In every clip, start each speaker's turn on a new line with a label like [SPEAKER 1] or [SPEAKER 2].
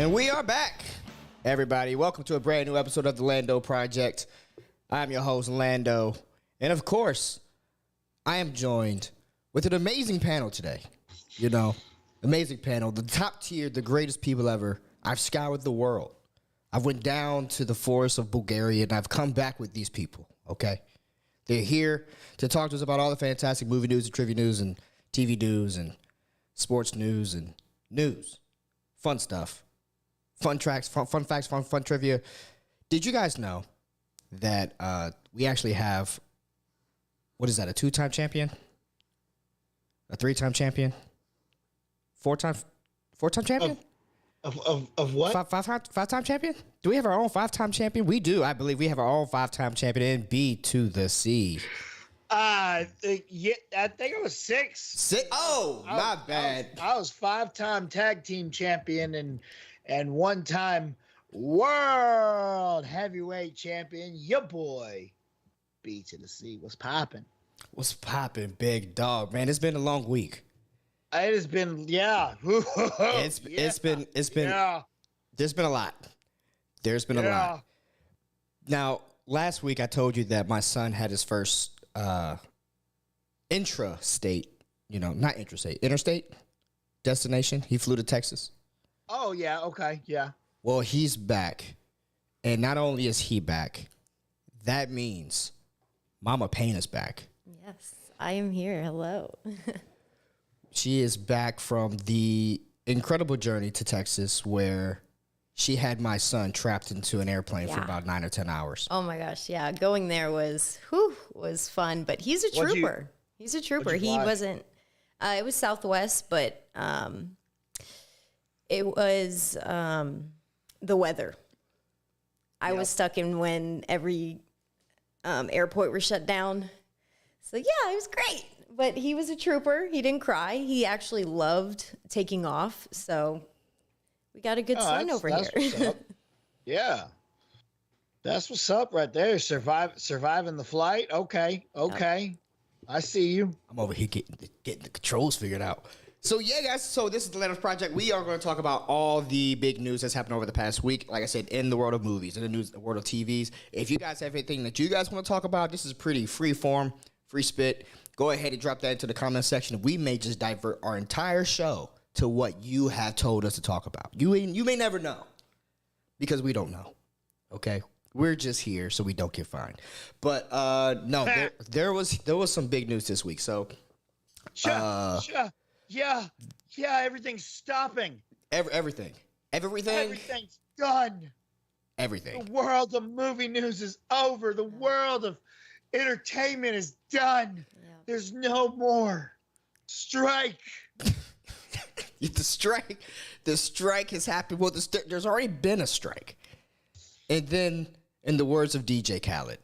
[SPEAKER 1] And we are back, everybody. Welcome to a brand new episode of the Lando Project. I'm your host, Lando. And of course, I am joined with an amazing panel today. You know, amazing panel. The top tier, the greatest people ever. I've scoured the world. I've went down to the forests of Bulgaria, and I've come back with these people, okay? They're here to talk to us about all the fantastic movie news and trivia news and TV news and sports news and news. Fun stuff. Fun tracks, fun facts, fun trivia. Did you guys know that we actually have, what is that, a 2-time champion? A 3-time champion? 4-time champion?
[SPEAKER 2] Of what?
[SPEAKER 1] Five-time champion? Do we have our own 5-time champion? We do. I believe we have our own 5-time champion in B to the C.
[SPEAKER 2] Yeah, I think it was 6.
[SPEAKER 1] Oh, my bad.
[SPEAKER 2] I was 5-time tag team champion and 1-time world heavyweight champion. Your boy, B to the C. What's popping?
[SPEAKER 1] What's popping, big dog? Man, it's been a long week.
[SPEAKER 2] It has been, yeah.
[SPEAKER 1] It's been.
[SPEAKER 2] Yeah.
[SPEAKER 1] There's been a lot. There's been a lot. Now, last week I told you that my son had his first interstate destination. He flew to Texas.
[SPEAKER 2] Oh yeah. Okay. Yeah.
[SPEAKER 1] Well, he's back, and not only is he back, that means Mama Payne is back.
[SPEAKER 3] Yes, I am here. Hello.
[SPEAKER 1] She is back from the incredible journey to Texas where she had my son trapped into an airplane for about 9 or 10 hours.
[SPEAKER 3] Oh my gosh, yeah. Going there was fun, but he's a trooper. He's a trooper. He wasn't it was Southwest, but it was the weather. I was stuck in when every airport was shut down. So yeah, it was great. But he was a trooper. He didn't cry. He actually loved taking off. So we got a good son over here.
[SPEAKER 2] What's up. Yeah. That's what's up right there. Surviving the flight. Okay. Yep. I see you.
[SPEAKER 1] I'm over here getting the controls figured out. So yeah, guys. So this is the Lando Project. We are going to talk about all the big news that's happened over the past week. Like I said, in the world of movies, in the world of TVs. If you guys have anything that you guys want to talk about, this is pretty free form, free spit. Go ahead and drop that into the comment section. We may just divert our entire show to what you have told us to talk about. You may never know because we don't know. Okay, we're just here so we don't get fined. But no, there was some big news this week. So
[SPEAKER 2] yeah, everything's stopping.
[SPEAKER 1] Everything's
[SPEAKER 2] done.
[SPEAKER 1] Everything.
[SPEAKER 2] The world of movie news is over. The world of entertainment is done. Yeah. There's no more strike.
[SPEAKER 1] The strike has happened. Well, there's already been a strike. And then, in the words of DJ Khaled,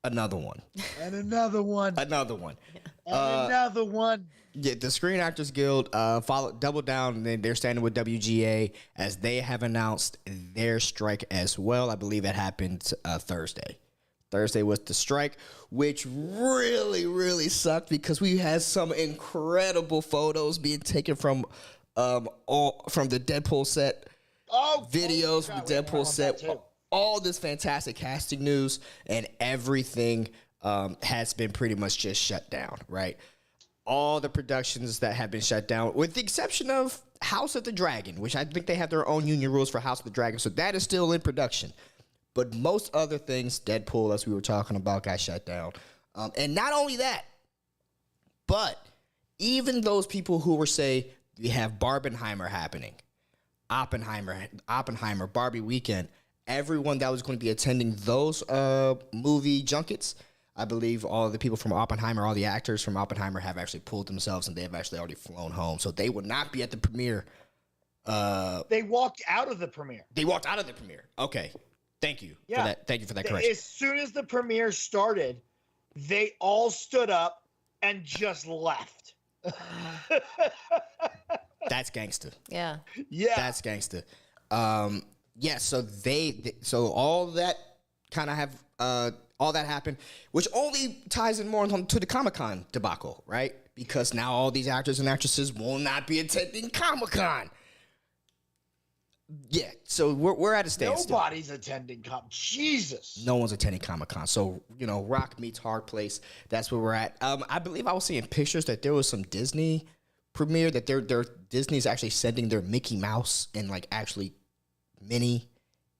[SPEAKER 1] another one.
[SPEAKER 2] And another one.
[SPEAKER 1] Another one.
[SPEAKER 2] Yeah. And another one.
[SPEAKER 1] Yeah, the Screen Actors Guild doubled down, and they're standing with WGA as they have announced their strike as well. I believe it happened Thursday. Thursday was the strike, which really, really sucked because we had some incredible photos being taken from the Deadpool set, videos from the Deadpool set, all this fantastic casting news, and everything has been pretty much just shut down, right? All the productions that have been shut down, with the exception of House of the Dragon, which I think they have their own union rules for House of the Dragon, so that is still in production. But most other things, Deadpool, as we were talking about, got shut down. And not only that, but even those people who were say we have Barbenheimer happening, Oppenheimer, Barbie weekend, everyone that was going to be attending those movie junkets, I believe all the people from Oppenheimer, all the actors from Oppenheimer have actually pulled themselves and they have actually already flown home. So they will not be at the premiere.
[SPEAKER 2] They walked out of the premiere.
[SPEAKER 1] Okay. Thank you for that. Thank you for that correction.
[SPEAKER 2] As soon as the premiere started, they all stood up and just left.
[SPEAKER 1] That's gangster.
[SPEAKER 3] Yeah.
[SPEAKER 1] That's gangster. So all that kind of have all that happened, which only ties in more to the Comic-Con debacle, right? Because now all these actors and actresses will not be attending Comic-Con. Yeah, so we're at a standstill.
[SPEAKER 2] Nobody's attending Jesus.
[SPEAKER 1] No one's attending Comic-Con. So, Rock meets Hard Place. That's where we're at. I believe I was seeing pictures that there was some Disney premiere that Disney's actually sending their Mickey Mouse and like actually Minnie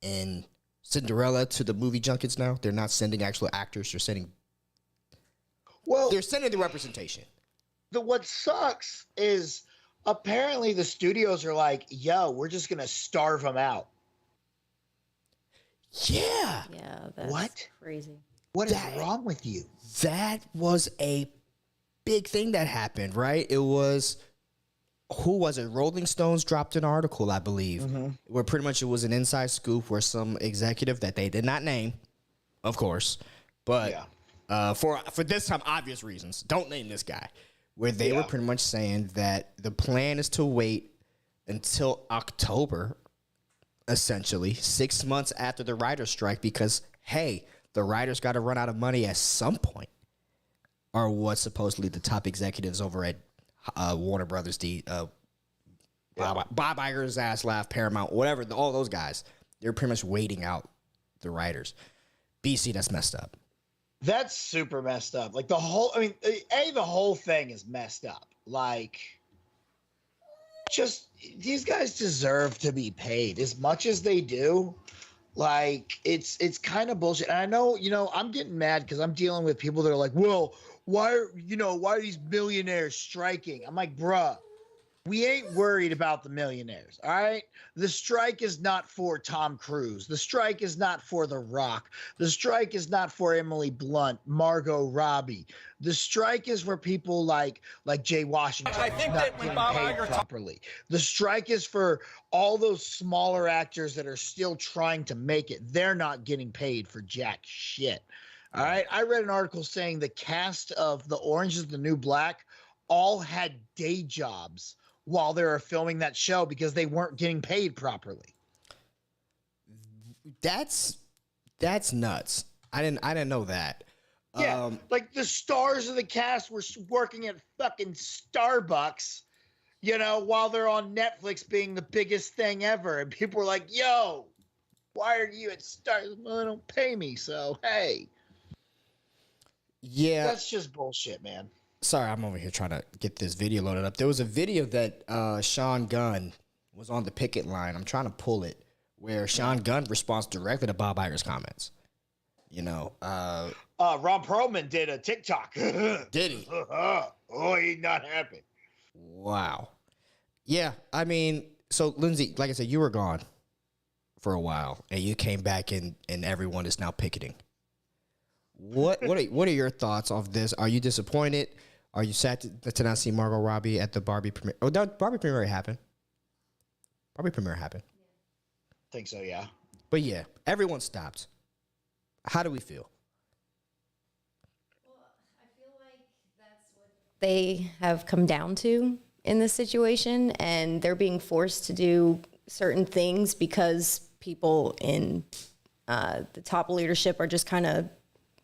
[SPEAKER 1] and Cinderella to the movie junkets now. They're not sending actual actors. They're sending the representation.
[SPEAKER 2] What sucks is apparently the studios are like, yo, we're just going to starve them out.
[SPEAKER 1] Yeah.
[SPEAKER 3] Yeah, that's
[SPEAKER 2] what?
[SPEAKER 3] Crazy.
[SPEAKER 2] What is wrong with you?
[SPEAKER 1] That was a big thing that happened, right? It was, who was it? Rolling Stones dropped an article, I believe, where pretty much it was an inside scoop where some executive that they did not name, of course, but for this time, obvious reasons, don't name this guy, where they were pretty much saying that the plan is to wait until October, essentially, 6 months after the writer's strike, because, hey, the writers got to run out of money at some point, are what supposedly the top executives over at Warner Brothers, Bob Iger's ass laugh, Paramount, whatever, all those guys, they're pretty much waiting out the writers. BC, that's messed up.
[SPEAKER 2] That's super messed up. Like the whole thing is messed up. Like, just these guys deserve to be paid as much as they do. Like, it's kind of bullshit. And I know, I'm getting mad because I'm dealing with people that are like, well, why are these millionaires striking? I'm like, bruh, we ain't worried about the millionaires, all right? The strike is not for Tom Cruise. The strike is not for The Rock. The strike is not for Emily Blunt, Margot Robbie. The strike is for people like Jay Washington. I think not getting paid properly. The strike is for all those smaller actors that are still trying to make it. They're not getting paid for jack shit. All right? I read an article saying the cast of The Orange is the New Black all had day jobs while they were filming that show because they weren't getting paid properly.
[SPEAKER 1] That's nuts. I didn't know that.
[SPEAKER 2] Yeah, like the stars of the cast were working at fucking Starbucks, while they're on Netflix being the biggest thing ever. And people were like, yo, why are you at Starbucks? Well, they don't pay me, so hey.
[SPEAKER 1] Yeah.
[SPEAKER 2] That's just bullshit, man.
[SPEAKER 1] Sorry, I'm over here trying to get this video loaded up. There was a video that Sean Gunn was on the picket line. I'm trying to pull it, where Sean Gunn responds directly to Bob Iger's comments.
[SPEAKER 2] Ron Perlman did a TikTok.
[SPEAKER 1] Did he?
[SPEAKER 2] Oh, he's not happy.
[SPEAKER 1] Wow. Yeah, I mean, so Lindsay, like I said, you were gone for a while, and you came back, and everyone is now picketing. What are your thoughts of this? Are you disappointed? Are you sad to not see Margot Robbie at the Barbie premiere? Oh, that Barbie premiere happened. I
[SPEAKER 2] think so, yeah.
[SPEAKER 1] But yeah, everyone stopped. How do we feel?
[SPEAKER 3] Well, I feel like that's what they have come down to in this situation, and they're being forced to do certain things because people in the top leadership are just kind of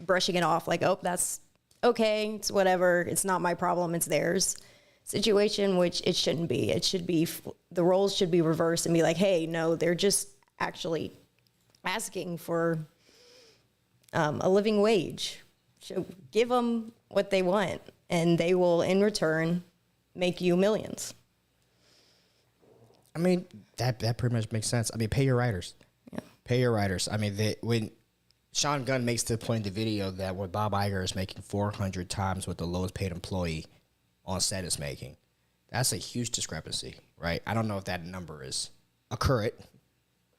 [SPEAKER 3] brushing it off like, oh, that's okay, it's whatever, it's not my problem, it's theirs situation, which it shouldn't be. It should be, the roles should be reversed and be like, hey, no, they're just actually asking for a living wage. So give them what they want, and they will, in return, make you millions.
[SPEAKER 1] I mean, that pretty much makes sense. I mean, pay your writers.
[SPEAKER 3] Yeah.
[SPEAKER 1] Pay your writers. I mean, when Sean Gunn makes the point in the video that when Bob Iger is making 400 times what the lowest paid employee on set is making, that's a huge discrepancy, right? I don't know if that number is accurate,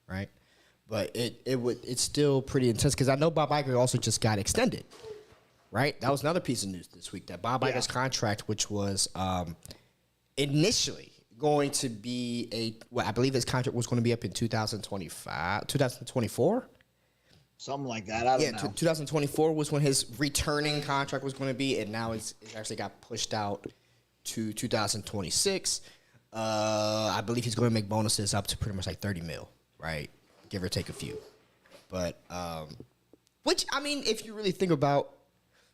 [SPEAKER 1] right? But it's still pretty intense because I know Bob Iger also just got extended, right? That was another piece of news this week, that Bob Iger's contract, which was initially going to be I believe his contract was going to be up in 2024.
[SPEAKER 2] Something like that. I don't know.
[SPEAKER 1] 2024 was when his returning contract was going to be, and now it's actually got pushed out to 2026. I believe he's going to make bonuses up to pretty much like 30 mil, right? Give or take a few. But, which, I mean, if you really think about,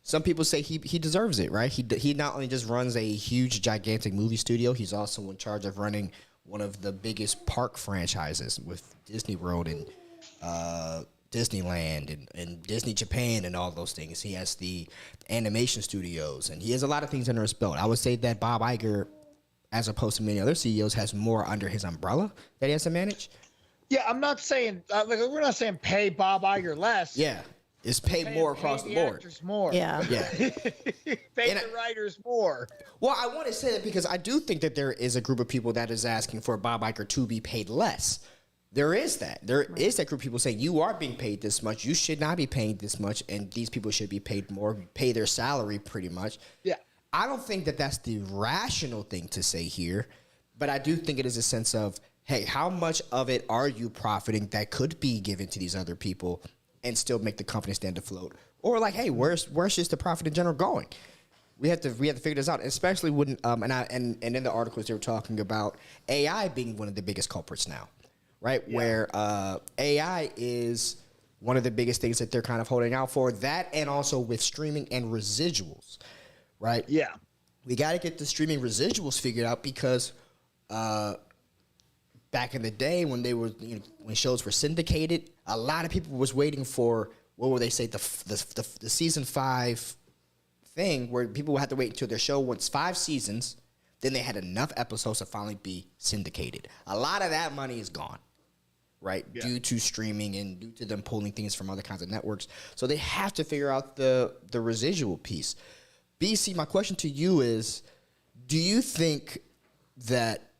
[SPEAKER 1] some people say he deserves it, right? He not only just runs a huge, gigantic movie studio, he's also in charge of running one of the biggest park franchises with Disney World and Disneyland and Disney Japan and all those things. He has the animation studios, and he has a lot of things under his belt. I would say that Bob Iger, as opposed to many other CEOs, has more under his umbrella that he has to manage.
[SPEAKER 2] Yeah, I'm not saying we're not saying pay Bob Iger less.
[SPEAKER 1] Yeah, it's pay more across the board.
[SPEAKER 2] Actors more.
[SPEAKER 3] Yeah.
[SPEAKER 1] Yeah.
[SPEAKER 2] Pay the writers more.
[SPEAKER 1] Well, I want to say that because I do think that there is a group of people that is asking for Bob Iger to be paid less. There is that. There is that group of people saying you are being paid this much. You should not be paid this much, and these people should be paid more, pay their salary pretty much.
[SPEAKER 2] Yeah.
[SPEAKER 1] I don't think that that's the rational thing to say here, but I do think it is a sense of, hey, how much of it are you profiting that could be given to these other people and still make the company stand afloat? Or like, hey, where's just the profit in general going? We have to figure this out, especially when and in the articles they were talking about AI being one of the biggest culprits now, right? Yeah. Where AI is one of the biggest things that they're kind of holding out for. That and also with streaming and residuals, right?
[SPEAKER 2] Yeah,
[SPEAKER 1] we got to get the streaming residuals figured out because back in the day when they were when shows were syndicated, a lot of people was waiting for what would they say the season 5 thing where people would have to wait until their show went 5 seasons, then they had enough episodes to finally be syndicated. A lot of that money is gone, right? Yeah. Due to streaming and due to them pulling things from other kinds of networks. So they have to figure out the residual piece. BC, my question to you is, do you think that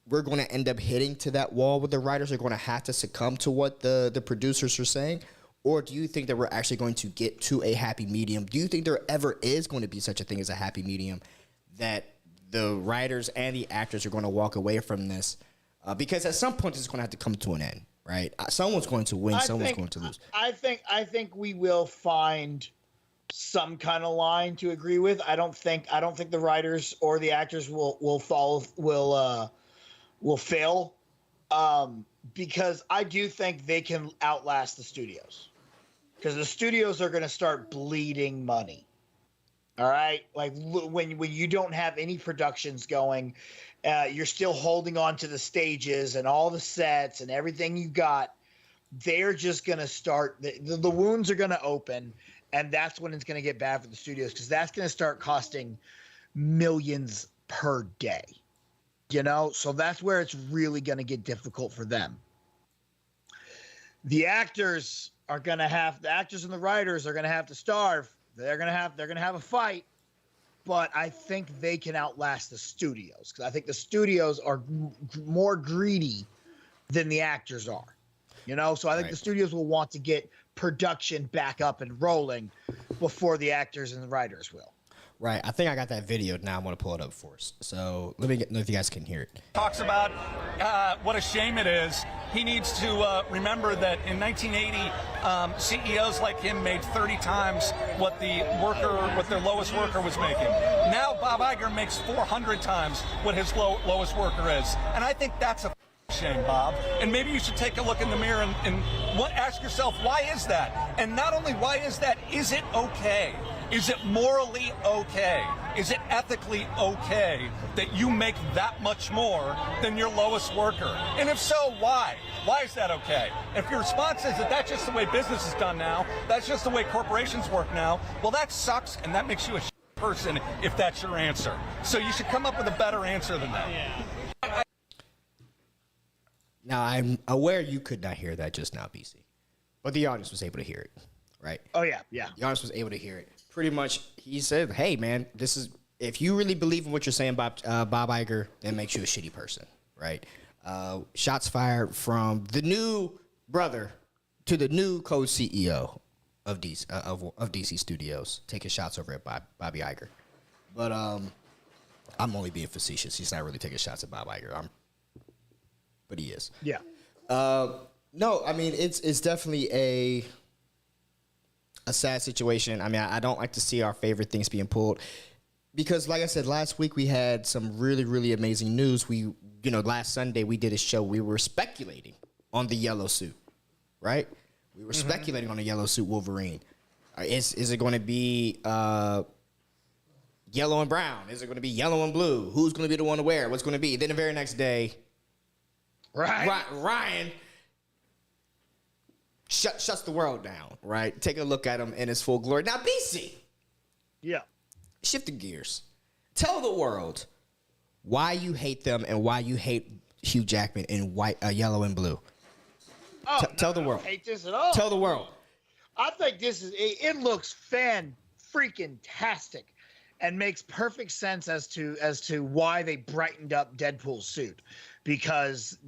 [SPEAKER 1] we're going to end up hitting to that wall where the writers are going to have to succumb to what the producers are saying? Or do you think that we're actually going to get to a happy medium? Do you think there ever is going to be such a thing as a happy medium that the writers and the actors are going to walk away from this? Because at some point it's going to have to come to an end, right? Someone's going to win, someone's going to lose.
[SPEAKER 2] I think we will find some kind of line to agree with. I don't think the writers or the actors will fail, because I do think they can outlast the studios, because the studios are going to start bleeding money. All right, like when you don't have any productions going, you're still holding on to the stages and all the sets and everything you got. They're just going to start. The wounds are going to open, and that's when it's going to get bad for the studios, because that's going to start costing millions per day. So that's where it's really going to get difficult for them. The actors and the writers are going to have to starve. They're going to have a fight, but I think they can outlast the studios, because I think the studios are more greedy than the actors are. So I think the studios will want to get production back up and rolling before the actors and the writers will.
[SPEAKER 1] Right. I think I got that video now. I'm going to pull it up for us. So let me know if you guys can hear it.
[SPEAKER 4] Talks about what a shame it is. He needs to remember that in 1980, CEOs like him made 30 times what their lowest worker was making. Now Bob Iger makes 400 times what his lowest worker is. And I think that's a shame, Bob. And maybe you should take a look in the mirror and ask yourself, why is that? And not only why is that, is it okay? Is it morally okay? Is it ethically okay that you make that much more than your lowest worker? And if so, why? Why is that okay? If your response is that that's just the way business is done now, that's just the way corporations work now, well, that sucks, and that makes you a person if that's your answer. So you should come up with a better answer than that. Yeah.
[SPEAKER 1] Now, I'm aware you could not hear that just now, BC, but the audience was able to hear it, right?
[SPEAKER 2] Oh, yeah, yeah.
[SPEAKER 1] The audience was able to hear it. Pretty much, he said, hey, man, this is, if you really believe in what you're saying, Bob Iger, that makes you a shitty person, right? Shots fired from the new brother to the new co-CEO of DC Studios, taking shots over at Bobby Iger. But I'm only being facetious. He's not really taking shots at Bob Iger. But he is.
[SPEAKER 2] Yeah.
[SPEAKER 1] No, I mean, it's definitely a sad situation. I mean, I don't like to see our favorite things being pulled, because like I said, last week we had some really, really amazing news. Last Sunday we did a show. We were speculating on the yellow suit, right? We were speculating on the yellow suit Wolverine. Is it going to be yellow and brown? Is it going to be yellow and blue? Who's going to be the one to wear it? What's going to be? Then the very next day,
[SPEAKER 2] Right.
[SPEAKER 1] Ryan shuts the world down, right? Take a look at him in his full glory. Now, BC.
[SPEAKER 2] Yeah.
[SPEAKER 1] Shifting gears. Tell the world why you hate them and why you hate Hugh Jackman in yellow and blue.
[SPEAKER 2] Oh,
[SPEAKER 1] tell the world.
[SPEAKER 2] I don't hate this at all.
[SPEAKER 1] Tell the world.
[SPEAKER 2] I think it looks fan-freaking-tastic and makes perfect sense as to why they brightened up Deadpool's suit, because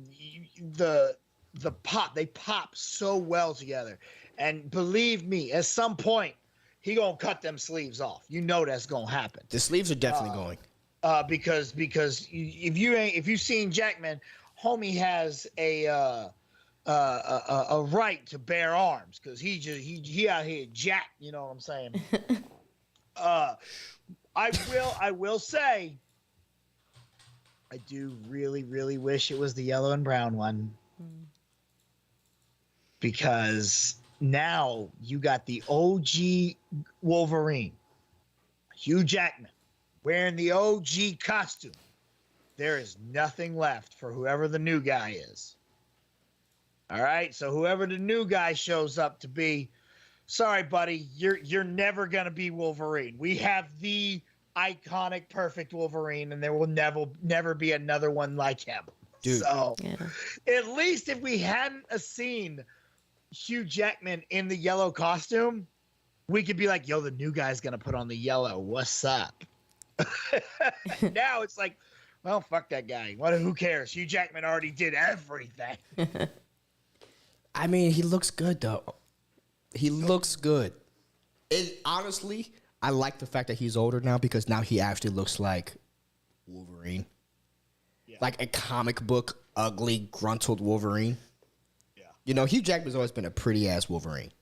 [SPEAKER 2] they pop so well together. And believe me, at some point he gonna cut them sleeves off. You know that's gonna happen.
[SPEAKER 1] The sleeves are definitely going.
[SPEAKER 2] Because if you've seen Jackman, homie has a right to bear arms, because he out here jacked. You know what I'm saying? I will say, I do really, really wish it was the yellow and brown one, because now you got the OG Wolverine, Hugh Jackman, wearing the OG costume. There is nothing left for whoever the new guy is. All right, so whoever the new guy shows up to be, sorry, buddy, you're never gonna be Wolverine. We have the iconic, perfect Wolverine, and there will never be another one like him. Dude. So, at least if we hadn't seen Hugh Jackman in the yellow costume, we could be like, yo, the new guy's gonna put on the yellow. What's up? Now it's like, well, fuck that guy. Who cares? Hugh Jackman already did everything.
[SPEAKER 1] I mean, he looks good, though. He looks good. Honestly, I like the fact that he's older now, because now he actually looks like Wolverine. Yeah. Like a comic book, ugly, gruntled Wolverine. Yeah. You know, Hugh Jackman's always been a pretty-ass Wolverine.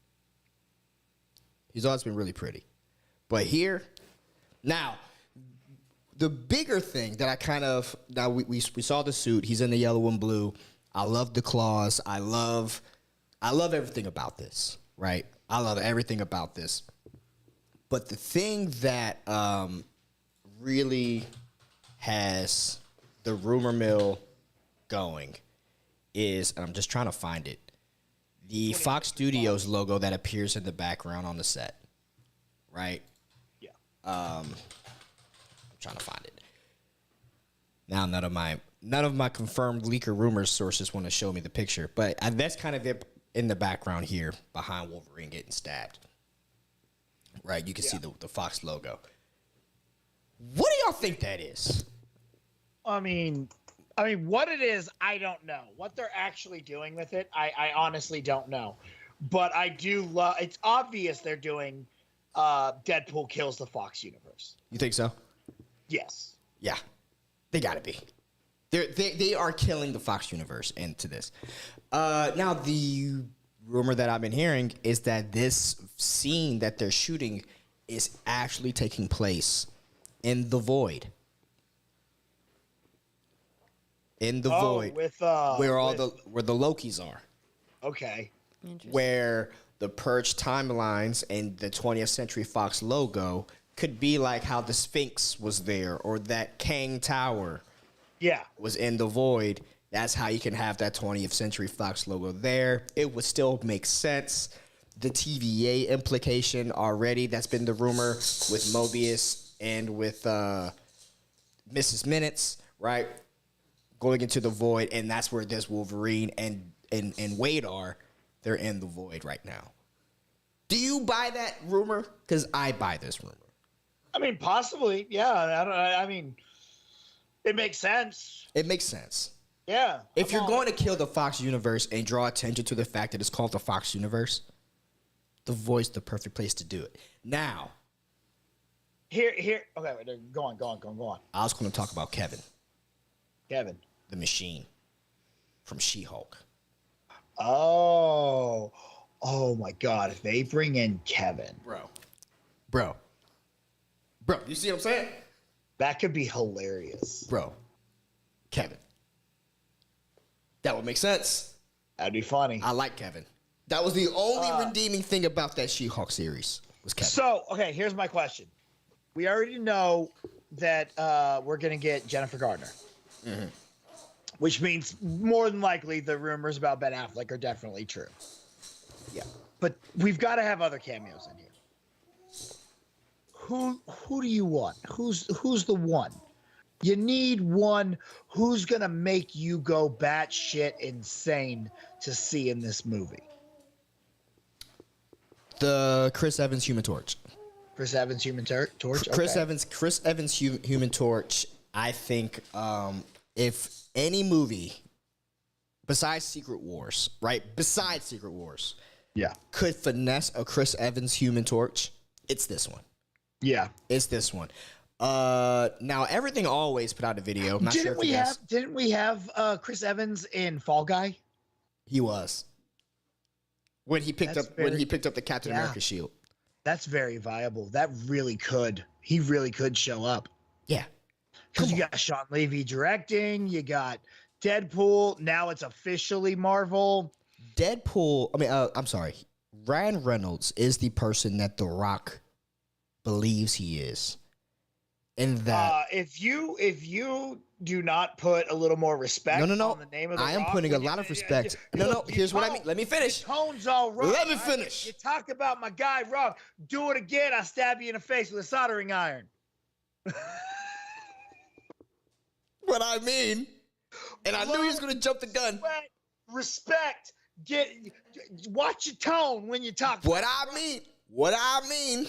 [SPEAKER 1] He's always been really pretty. But here, now, the bigger thing that I kind of, now we saw the suit. He's in the yellow and blue. I love the claws. I love everything about this, right? I love everything about this. But the thing that really has the rumor mill going is, and I'm just trying to find it, the Fox Studios logo that appears in the background on the set, right? Yeah. I'm trying to find it. Now, none of my confirmed leaker rumors sources want to show me the picture, but that's kind of it in the background here behind Wolverine getting stabbed. Right, you can see the Fox logo. What do y'all think that is?
[SPEAKER 2] I mean, what it is, I don't know. What they're actually doing with it, I honestly don't know. But I do love. It's obvious they're doing Deadpool kills the Fox universe.
[SPEAKER 1] You think so?
[SPEAKER 2] Yes.
[SPEAKER 1] Yeah, they gotta be. They are killing the Fox universe into this. Now, the rumor that I've been hearing is that this scene that they're shooting is actually taking place in the Void. In the Void, where the Lokis are.
[SPEAKER 2] Okay.
[SPEAKER 1] Where the Purge timelines and the 20th Century Fox logo could be like how the Sphinx was there, or that Kang Tower.
[SPEAKER 2] Yeah.
[SPEAKER 1] Was in the Void. That's how you can have that 20th Century Fox logo there. It would still make sense. The TVA implication already, that's been the rumor with Mobius and with Mrs. Minutes, right? Going into the Void, and that's where this Wolverine and Wade are. They're in the Void right now. Do you buy that rumor? Because I buy this rumor.
[SPEAKER 2] I mean, possibly, yeah. I mean, it makes sense.
[SPEAKER 1] It makes sense.
[SPEAKER 2] Yeah.
[SPEAKER 1] If you're going to kill the Fox universe and draw attention to the fact that it's called the Fox universe, the Void's the perfect place to do it. Now.
[SPEAKER 2] Here. Okay, go on.
[SPEAKER 1] I was going to talk about Kevin.
[SPEAKER 2] Kevin.
[SPEAKER 1] The Machine from She-Hulk.
[SPEAKER 2] Oh my God. If they bring in Kevin.
[SPEAKER 1] Bro. You see what I'm saying?
[SPEAKER 2] That could be hilarious.
[SPEAKER 1] Bro. Kevin. That would make sense.
[SPEAKER 2] That'd be funny.
[SPEAKER 1] I like Kevin. That was the only redeeming thing about that She-Hulk series was Kevin.
[SPEAKER 2] So, okay, here's my question. We already know that we're going to get Jennifer Gardner. Mm-hmm. which means more than likely the rumors about Ben Affleck are definitely true.
[SPEAKER 1] Yeah.
[SPEAKER 2] But we've got to have other cameos in here. Who do you want? Who's the one? You need one who's gonna make you go batshit insane to see in this movie.
[SPEAKER 1] The Chris Evans Human Torch.
[SPEAKER 2] Chris Evans Human Torch.
[SPEAKER 1] Chris
[SPEAKER 2] Okay.
[SPEAKER 1] Evans Human Torch. I think if any movie besides Secret Wars, right? Besides Secret Wars,
[SPEAKER 2] Yeah.
[SPEAKER 1] could finesse a Chris Evans Human Torch, it's this one.
[SPEAKER 2] Yeah.
[SPEAKER 1] It's this one. Now Everything Always put out a video. I'm not sure if you guys.
[SPEAKER 2] Didn't we have Chris Evans in Fall Guy?
[SPEAKER 1] He was when he picked
[SPEAKER 2] That's
[SPEAKER 1] up the Captain America shield.
[SPEAKER 2] That's very viable. That really could. He really could show up.
[SPEAKER 1] Yeah.
[SPEAKER 2] Because you got Sean Levy directing, you got Deadpool. Now it's officially Marvel.
[SPEAKER 1] Deadpool. I mean, I'm sorry. Ryan Reynolds is the person that The Rock believes he is. And that
[SPEAKER 2] if you do not put a little more respect on the name of the
[SPEAKER 1] I am
[SPEAKER 2] Rock,
[SPEAKER 1] putting a lot of respect. No, here's what I mean. Let me finish.
[SPEAKER 2] Tone's all wrong.
[SPEAKER 1] Let me finish.
[SPEAKER 2] You talk about my guy wrong. Do it again. I'll stab you in the face with a soldering iron.
[SPEAKER 1] What I mean. And I knew he was going to jump the gun.
[SPEAKER 2] Respect. Watch your tone when you talk.
[SPEAKER 1] What I mean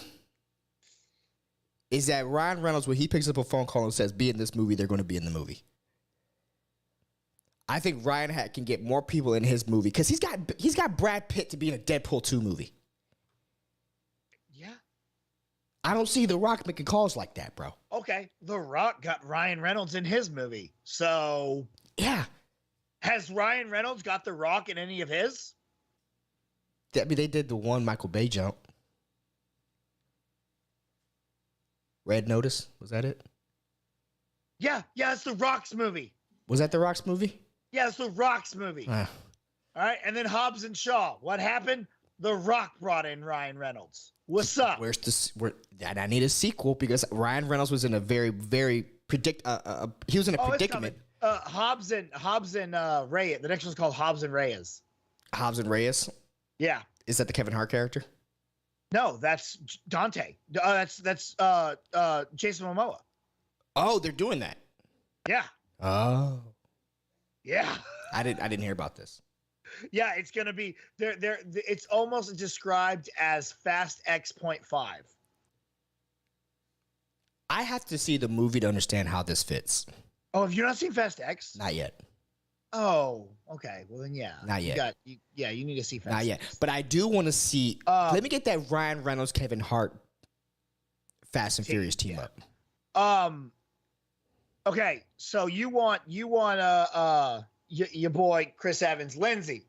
[SPEAKER 1] is that Ryan Reynolds, when he picks up a phone call and says, be in this movie, they're going to be in the movie. I think Ryan can get more people in his movie because he's got Brad Pitt to be in a Deadpool 2 movie.
[SPEAKER 2] Yeah.
[SPEAKER 1] I don't see The Rock making calls like that, bro.
[SPEAKER 2] Okay. The Rock got Ryan Reynolds in his movie. So
[SPEAKER 1] Yeah.
[SPEAKER 2] has Ryan Reynolds got The Rock in any of his?
[SPEAKER 1] I mean, they did the one Michael Bay jump. Red Notice, was that it?
[SPEAKER 2] Yeah, it's The Rock's movie.
[SPEAKER 1] Was that The Rock's movie?
[SPEAKER 2] Yeah, it's The Rock's movie. All right, and then Hobbs and Shaw. What happened? The Rock brought in Ryan Reynolds. What's up?
[SPEAKER 1] I need a sequel because Ryan Reynolds was in a very, very he was in a predicament.
[SPEAKER 2] Hobbs and Reyes. The next one's called Hobbs and Reyes.
[SPEAKER 1] Hobbs and Reyes?
[SPEAKER 2] Yeah.
[SPEAKER 1] Is that the Kevin Hart character?
[SPEAKER 2] No, that's Dante. That's Jason Momoa.
[SPEAKER 1] Oh, they're doing that.
[SPEAKER 2] Yeah.
[SPEAKER 1] Oh.
[SPEAKER 2] Yeah.
[SPEAKER 1] I didn't hear about this.
[SPEAKER 2] Yeah, it's gonna be it's almost described as Fast X.5.
[SPEAKER 1] I have to see the movie to understand how this fits.
[SPEAKER 2] Oh, have you not seen Fast X?
[SPEAKER 1] Not yet.
[SPEAKER 2] Oh, okay. Well then, yeah.
[SPEAKER 1] Not yet.
[SPEAKER 2] You need to see Fast
[SPEAKER 1] Not
[SPEAKER 2] X.
[SPEAKER 1] yet. But I do want to see. Let me get that Ryan Reynolds, Kevin Hart, Fast and Furious team up.
[SPEAKER 2] Okay, so you want your boy Chris Evans, Lindsay.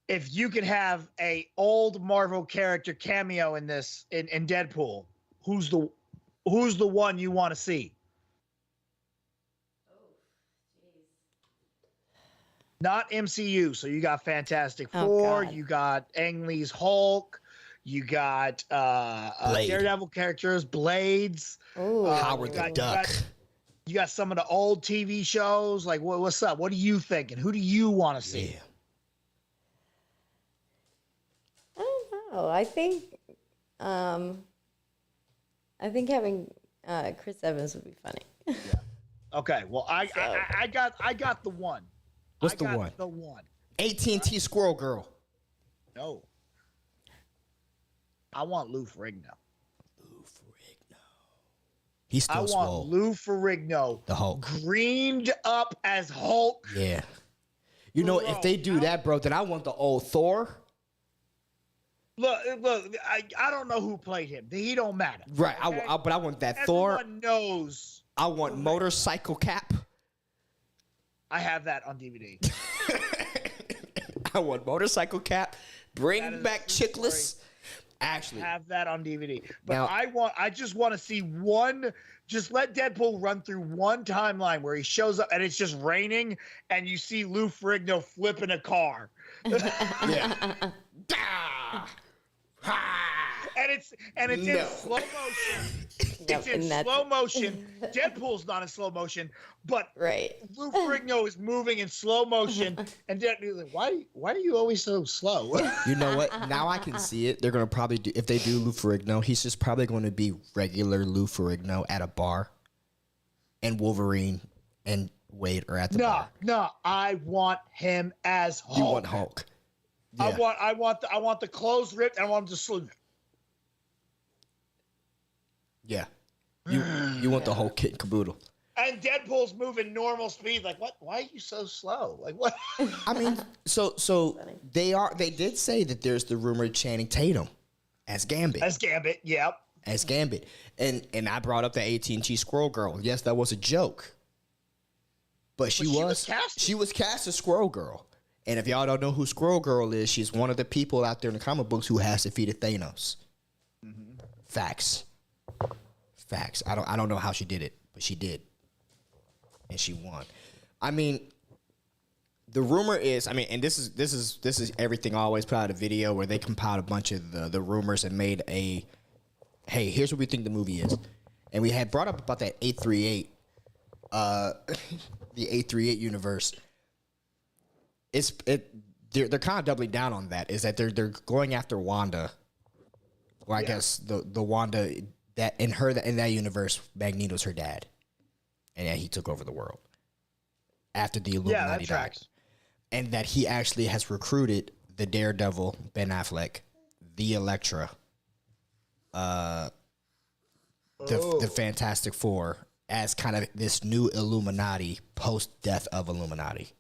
[SPEAKER 2] If you could have a old Marvel character cameo in this in Deadpool, who's the one you want to see? Not MCU, so you got Fantastic Four, you got Ang Lee's Hulk, you got Daredevil characters, Blades,
[SPEAKER 1] Howard the Duck.
[SPEAKER 2] You got some of the old TV shows. Like, what's up? What are you thinking? Who do you want to see?
[SPEAKER 1] Yeah.
[SPEAKER 3] I don't know. I think having Chris Evans would be funny.
[SPEAKER 2] Yeah. Okay. Well, I got the one.
[SPEAKER 1] What's the one?
[SPEAKER 2] The one.
[SPEAKER 1] AT&T Squirrel Girl.
[SPEAKER 2] No. I want Lou Ferrigno.
[SPEAKER 1] He's still swole.
[SPEAKER 2] I want Lou Ferrigno.
[SPEAKER 1] The Hulk.
[SPEAKER 2] Greened up as Hulk.
[SPEAKER 1] Yeah. You know, if they do that, bro, then I want the old Thor.
[SPEAKER 2] Look, I don't know who played him. He don't matter.
[SPEAKER 1] Right.
[SPEAKER 2] Okay?
[SPEAKER 1] But I want that
[SPEAKER 2] Everyone
[SPEAKER 1] Thor.
[SPEAKER 2] knows.
[SPEAKER 1] I want Motorcycle Cap.
[SPEAKER 2] I have that on DVD.
[SPEAKER 1] I want Motorcycle Cap. Bring back Chickless. Actually,
[SPEAKER 2] have that on DVD. But
[SPEAKER 1] now,
[SPEAKER 2] I just want to see one. Just let Deadpool run through one timeline where he shows up and it's just raining and you see Lou Ferrigno flipping a car.
[SPEAKER 1] Yeah.
[SPEAKER 2] it's in slow motion.
[SPEAKER 3] Yep,
[SPEAKER 2] It's in slow motion. Deadpool's not in slow motion, but
[SPEAKER 3] Right.
[SPEAKER 2] Lou Ferrigno is moving in slow motion, and Deadpool's like, why are you always so slow?
[SPEAKER 1] You know what? Now I can see it. They're gonna probably do, if they do Lou Ferrigno, he's just probably going to be regular Lou Ferrigno at a bar, and Wolverine and Wade are at the bar.
[SPEAKER 2] No, I want him as Hulk.
[SPEAKER 1] You want Hulk? Yeah.
[SPEAKER 2] I want the clothes ripped, and I want him to sleep.
[SPEAKER 1] Yeah. You want the whole kit and caboodle.
[SPEAKER 2] And Deadpool's moving normal speed. Like, what? Why are you so slow? Like, what?
[SPEAKER 1] I mean, so they did say that there's the rumored Channing Tatum as Gambit.
[SPEAKER 2] As Gambit, yep.
[SPEAKER 1] As Gambit. And I brought up the AT&T Squirrel Girl. Yes, that was a joke. But she was cast as Squirrel Girl. And if y'all don't know who Squirrel Girl is, she's one of the people out there in the comic books who has defeated Thanos. Mm-hmm. Facts. I don't know how she did it, but she did. And she won. I mean, the rumor is, and this is everything. I always put out a video where they compiled a bunch of the rumors and made a, hey, here's what we think the movie is. And we had brought up about that 838, the 838 universe. They're kind of doubling down on that. Is that they're going after Wanda, or I guess the Wanda that in that universe, Magneto's her dad, and he took over the world after the Illuminati died, and that he actually has recruited the Daredevil, Ben Affleck, the Elektra, the Fantastic Four as kind of this new Illuminati post death of Illuminati.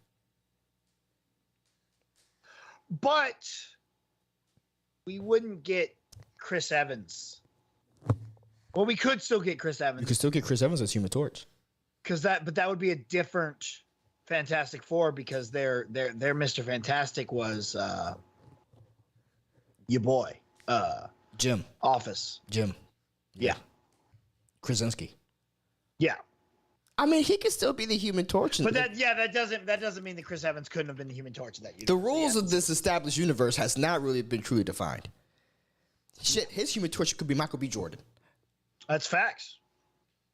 [SPEAKER 2] But we wouldn't get Chris Evans. Well, we could still get Chris Evans.
[SPEAKER 1] You could still get Chris Evans as Human Torch.
[SPEAKER 2] But that would be a different Fantastic Four because their Mr. Fantastic was your boy,
[SPEAKER 1] Jim.
[SPEAKER 2] Office.
[SPEAKER 1] Jim.
[SPEAKER 2] Yeah.
[SPEAKER 1] Krasinski.
[SPEAKER 2] Yeah.
[SPEAKER 1] I mean, he could still be the Human Torch.
[SPEAKER 2] But that doesn't mean that Chris Evans couldn't have been the Human Torch in that universe.
[SPEAKER 1] The rules of this established universe has not really been truly defined. Shit, his Human Torch could be Michael B. Jordan.
[SPEAKER 2] That's facts.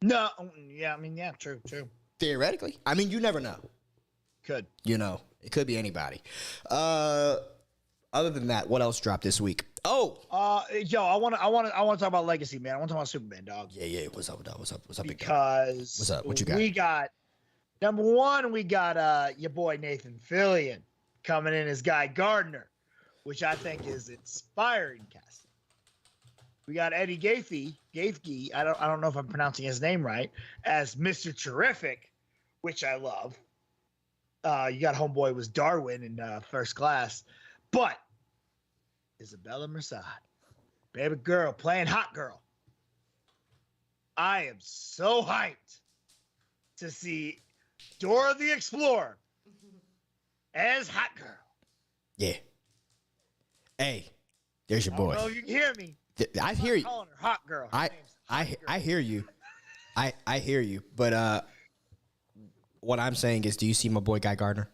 [SPEAKER 2] No, yeah, true.
[SPEAKER 1] Theoretically. I mean, you never know.
[SPEAKER 2] Could.
[SPEAKER 1] You know, it could be anybody. Other than that, what else dropped this week? Oh,
[SPEAKER 2] yo, I want to talk about Legacy, man. I want to talk about Superman, dog.
[SPEAKER 1] Yeah. What's up, dog? What's up, big guy?
[SPEAKER 2] Because
[SPEAKER 1] what's up? What you got?
[SPEAKER 2] We got number one. We got your boy Nathan Fillion coming in as Guy Gardner, which I think is inspiring casting. We got Eddie Gaethje. I don't know if I'm pronouncing his name right, as Mr. Terrific, which I love. You got homeboy was Darwin in First Class, but Isabella Merced, baby girl playing hot girl. I am so hyped to see Dora the Explorer as hot girl.
[SPEAKER 1] Yeah. Hey, there's your boy.
[SPEAKER 2] Oh, you can hear me.
[SPEAKER 1] I hear you.
[SPEAKER 2] Calling her hot girl.
[SPEAKER 1] I hear you. I hear you. But what I'm saying is, do you see my boy Guy Gardner?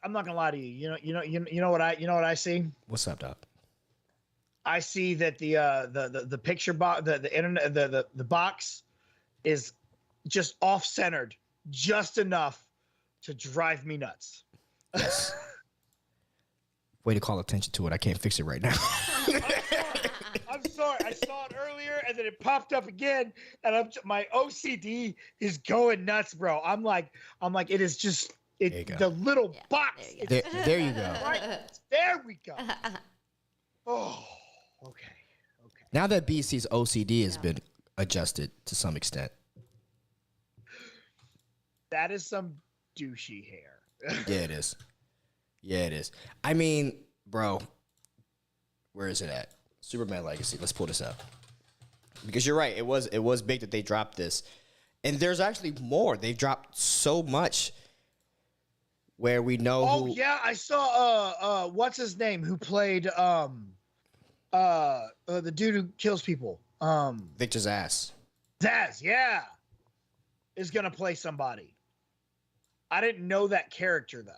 [SPEAKER 2] I'm not gonna lie to you. You know what I see?
[SPEAKER 1] What's up, Doc?
[SPEAKER 2] I see that the picture box, the internet, the box is just off centered, just enough to drive me nuts.
[SPEAKER 1] Yes. Way to call attention to it. I can't fix it right now.
[SPEAKER 2] I'm sorry. I saw it earlier, and then it popped up again, and my OCD is going nuts, bro. I'm like, it is just the little box.
[SPEAKER 1] There you go.
[SPEAKER 2] Right, there we go. Oh, okay.
[SPEAKER 1] Now that BC's OCD has been adjusted to some extent.
[SPEAKER 2] That is some douchey hair.
[SPEAKER 1] Yeah, it is. I mean, bro, where is it at? Superman Legacy. Let's pull this up. Because you're right. It was big that they dropped this. And there's actually more. They've dropped so much where we know
[SPEAKER 2] who... yeah, I saw what's his name who played the dude who kills people.
[SPEAKER 1] Victor Zsasz.
[SPEAKER 2] Zsasz, yeah. Is gonna play somebody. I didn't know that character though.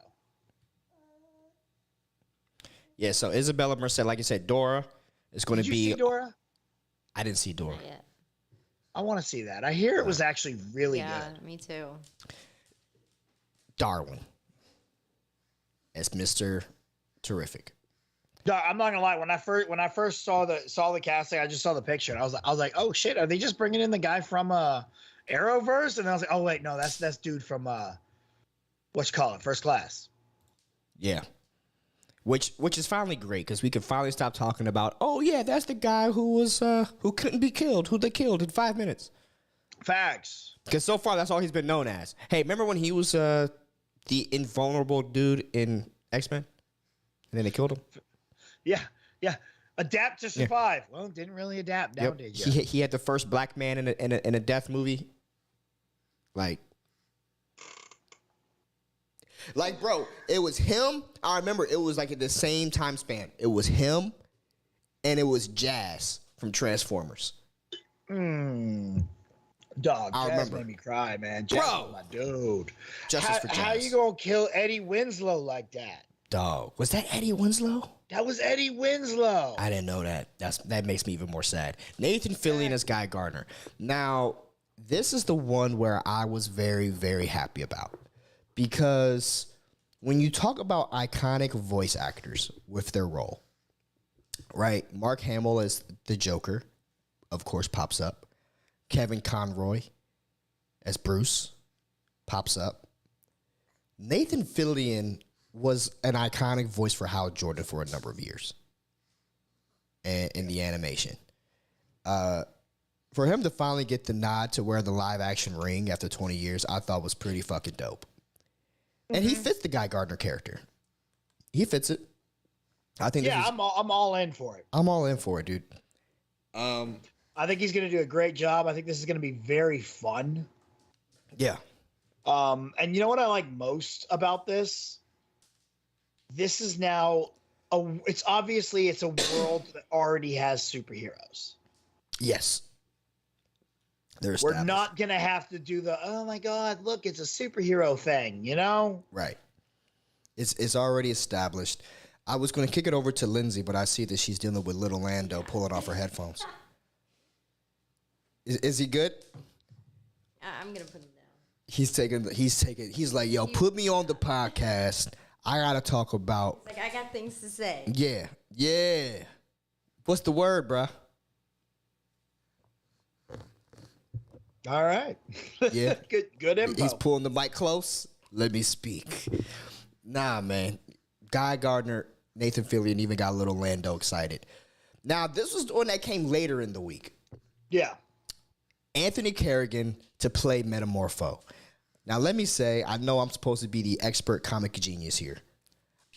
[SPEAKER 1] Yeah, so Isabella Merced, like you said, Dora is going to
[SPEAKER 2] Did
[SPEAKER 1] be.
[SPEAKER 2] you see Dora?
[SPEAKER 1] I didn't see Dora.
[SPEAKER 3] Yeah.
[SPEAKER 2] I want to see that. I hear it was actually really good.
[SPEAKER 3] Me too.
[SPEAKER 1] Darwin as Mr. Terrific.
[SPEAKER 2] I'm not gonna lie. When I first saw the casting, I just saw the picture and I was like, oh shit, are they just bringing in the guy from Arrowverse? And I was like, oh wait, no, that's dude from First Class.
[SPEAKER 1] Yeah. Which is finally great because we can finally stop talking about, oh yeah, that's the guy who couldn't be killed, who they killed in 5 minutes.
[SPEAKER 2] Facts.
[SPEAKER 1] Because so far that's all he's been known as. Hey, remember when he was the invulnerable dude in X-Men, and then they killed him?
[SPEAKER 2] Yeah. Adapt to survive. Yeah. Well, didn't really adapt. Now did you?
[SPEAKER 1] He had the first black man in a death movie. Like, bro, it was him. I remember it was like at the same time span. It was him, and it was Jazz from Transformers.
[SPEAKER 2] Dog,
[SPEAKER 1] I
[SPEAKER 2] Jazz
[SPEAKER 1] remember.
[SPEAKER 2] made me cry, man. Jazz was my dude.
[SPEAKER 1] Justice for Jazz.
[SPEAKER 2] How you gonna kill Eddie Winslow like that?
[SPEAKER 1] Dog, was that Eddie Winslow?
[SPEAKER 2] That was Eddie Winslow.
[SPEAKER 1] I didn't know that. That makes me even more sad. Nathan Fillion as Guy Gardner. Now, this is the one where I was very, very happy about. Because when you talk about iconic voice actors with their role, right? Mark Hamill as the Joker, of course, pops up. Kevin Conroy as Bruce pops up. Nathan Fillion was an iconic voice for Hal Jordan for a number of years in the animation. For him to finally get the nod to wear the live-action ring after 20 years, I thought was pretty fucking dope. And he fits the Guy Gardner character. He fits it. I think.
[SPEAKER 2] Yeah, I'm all in for it.
[SPEAKER 1] I'm all in for it, dude.
[SPEAKER 2] I think he's gonna do a great job. I think this is gonna be very fun.
[SPEAKER 1] Yeah.
[SPEAKER 2] And you know what I like most about this? This is now it's a world that already has superheroes.
[SPEAKER 1] Yes.
[SPEAKER 2] We're not gonna have to do the oh my god, look, it's a superhero thing, you know?
[SPEAKER 1] Right. It's already established. I was gonna kick it over to Lindsay, but I see that she's dealing with little Lando pulling off her headphones. Is he good?
[SPEAKER 3] I'm gonna put him down.
[SPEAKER 1] He's like, yo, put me on the podcast. I gotta talk about.
[SPEAKER 3] Like, I got things to say.
[SPEAKER 1] Yeah. What's the word, bruh?
[SPEAKER 2] All right.
[SPEAKER 1] Yeah.
[SPEAKER 2] good info.
[SPEAKER 1] He's pulling the mic close. Let me speak. Nah, man. Guy Gardner, Nathan Fillion even got little Lando excited. Now, this was the one that came later in the week.
[SPEAKER 2] Yeah.
[SPEAKER 1] Anthony Carrigan to play Metamorpho. Now, let me say, I know I'm supposed to be the expert comic genius here.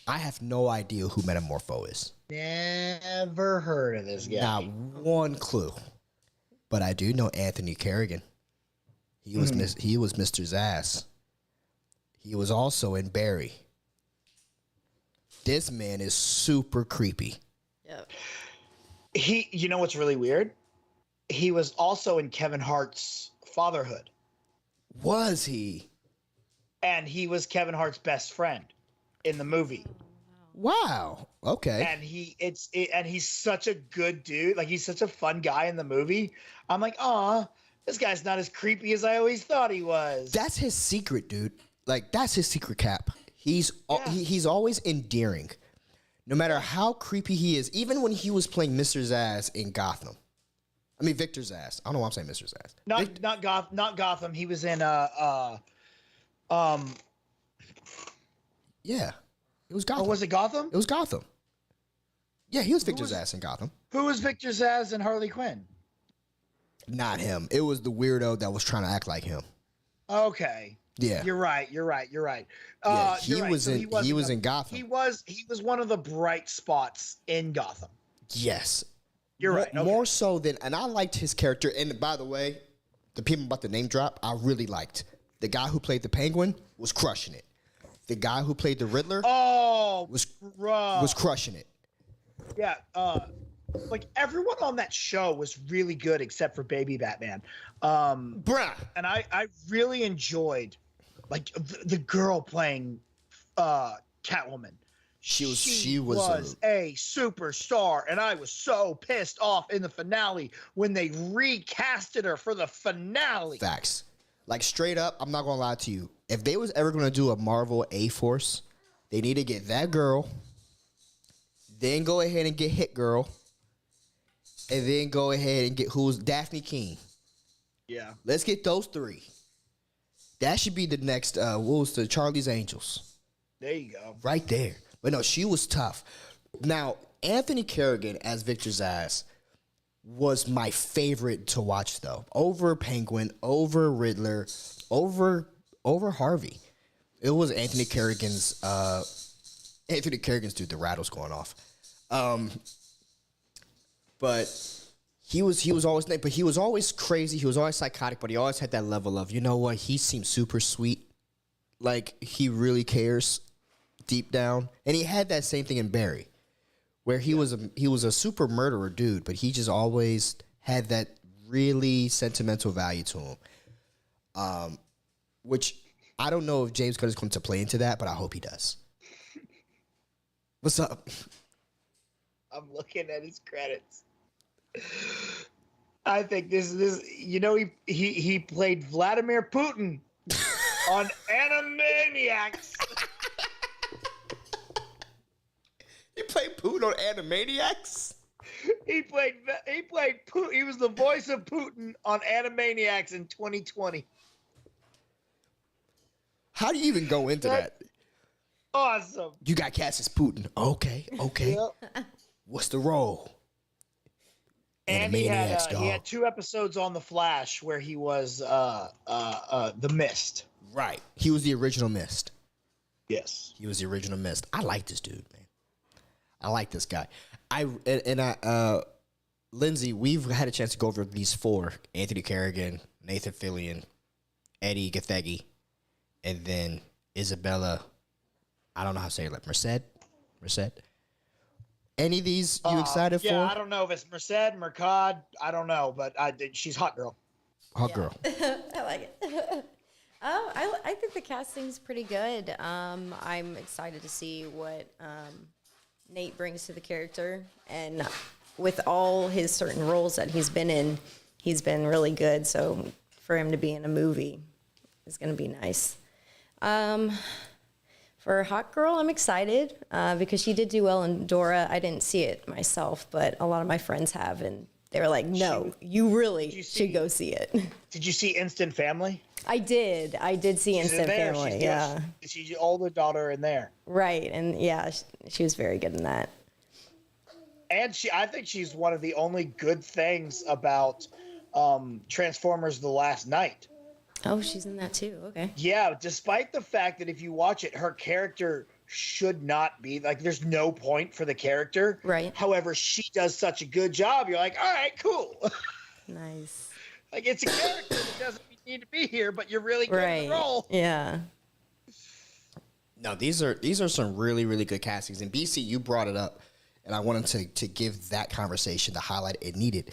[SPEAKER 1] I have no idea who Metamorpho is.
[SPEAKER 2] Never heard of this guy.
[SPEAKER 1] Not one clue. But I do know Anthony Carrigan. He was Mr. Zsasz. He was also in Barry. This man is super creepy.
[SPEAKER 3] Yep.
[SPEAKER 2] You know what's really weird? He was also in Kevin Hart's Fatherhood.
[SPEAKER 1] Was he?
[SPEAKER 2] And he was Kevin Hart's best friend in the movie.
[SPEAKER 1] Wow. Okay.
[SPEAKER 2] And he's such a good dude. Like, he's such a fun guy in the movie. I'm like, this guy's not as creepy as I always thought he was.
[SPEAKER 1] That's his secret, dude. Like, that's his secret, Cap. He's always endearing. No matter how creepy he is, even when he was playing Mr. Zsasz in Gotham. I mean, Victor Zsasz. I don't know why I'm saying Mr. Zsasz.
[SPEAKER 2] Not Gotham. He was in
[SPEAKER 1] Yeah. It was Gotham.
[SPEAKER 2] Oh, was it Gotham?
[SPEAKER 1] It was Gotham. Yeah, he was Victor Zsasz in Gotham.
[SPEAKER 2] Who was Victor Zsasz and Harley Quinn?
[SPEAKER 1] Not him. It was the weirdo that was trying to act like him.
[SPEAKER 2] Okay.
[SPEAKER 1] Yeah.
[SPEAKER 2] You're right.
[SPEAKER 1] Yeah, he was in Gotham.
[SPEAKER 2] He was one of the bright spots in Gotham.
[SPEAKER 1] Yes.
[SPEAKER 2] You're right. Okay.
[SPEAKER 1] More so than, and I liked his character. And by the way, the people about the name drop, I really liked. The guy who played the Penguin was crushing it. The guy who played the Riddler was crushing it.
[SPEAKER 2] Yeah. Like, everyone on that show was really good except for Baby Batman.
[SPEAKER 1] Bruh.
[SPEAKER 2] And I really enjoyed, like, the girl playing Catwoman.
[SPEAKER 1] She was
[SPEAKER 2] a superstar, and I was so pissed off in the finale when they recasted her for the finale.
[SPEAKER 1] Facts. Like, straight up, I'm not gonna lie to you. If they was ever gonna do a Marvel A-Force, they need to get that girl, then go ahead and get Hit Girl, and then go ahead and get who's Daphne King.
[SPEAKER 2] Yeah.
[SPEAKER 1] Let's get those three. That should be the next, what was the Charlie's Angels?
[SPEAKER 2] There you go.
[SPEAKER 1] Right there. But no, she was tough. Now, Anthony Carrigan as Victor Zsasz was my favorite to watch, though. Over Penguin, over Riddler, over Harvey. It was Anthony Carrigan's dude, the rattle's going off. But he was always crazy. He was always psychotic, but he always had that level of, you know what, he seems super sweet. Like, he really cares deep down. And he had that same thing in Barry, where he was a super murderer dude, but he just always had that really sentimental value to him. Which I don't know if James Gunn is going to play into that, but I hope he does. What's up?
[SPEAKER 2] I'm looking at his credits. I think this you know, he played Vladimir Putin on Animaniacs.
[SPEAKER 1] He played Putin on Animaniacs?
[SPEAKER 2] He played Putin. He was the voice of Putin on Animaniacs in 2020.
[SPEAKER 1] How do you even go into that?
[SPEAKER 2] Awesome.
[SPEAKER 1] You got cast as Putin. Okay.
[SPEAKER 2] Yep.
[SPEAKER 1] What's the role?
[SPEAKER 2] And he had 2 episodes on The Flash where he was the Mist.
[SPEAKER 1] Right. He was the original Mist.
[SPEAKER 2] Yes.
[SPEAKER 1] He was the original Mist. I like this dude, man. I like this guy. Lindsay, we've had a chance to go over these 4: Anthony Carrigan, Nathan Fillion, Eddie Gathegi, and then Isabella. I don't know how to say it. Like Merced. Any of these you excited for?
[SPEAKER 2] Yeah, I don't know if it's Mercad. I don't know, but she's hot girl.
[SPEAKER 1] Hot girl.
[SPEAKER 3] I like it. I think the casting's pretty good. I'm excited to see what Nate brings to the character, and with all his certain roles that he's been in, he's been really good. So for him to be in a movie is going to be nice. For Hot Girl, I'm excited because she did do well in Dora. I didn't see it myself, but a lot of my friends have, and they were like, no, you really should go see it.
[SPEAKER 2] Did you see Instant Family?
[SPEAKER 3] I did see Instant Family, yeah.
[SPEAKER 2] She's the older daughter in there.
[SPEAKER 3] Right, and yeah, she was very good in that.
[SPEAKER 2] And I think she's one of the only good things about Transformers: The Last Night.
[SPEAKER 3] Oh, she's in that too. Okay.
[SPEAKER 2] Yeah, despite the fact that if you watch it, her character should not be like, there's no point for the character.
[SPEAKER 3] Right.
[SPEAKER 2] However, she does such a good job. You're like, all right, cool.
[SPEAKER 3] Nice.
[SPEAKER 2] Like, it's a character that doesn't need to be here, but you're really good in the role.
[SPEAKER 3] Yeah.
[SPEAKER 1] No, these are some really, really good castings. And BC, you brought it up, and I wanted to give that conversation the highlight it needed.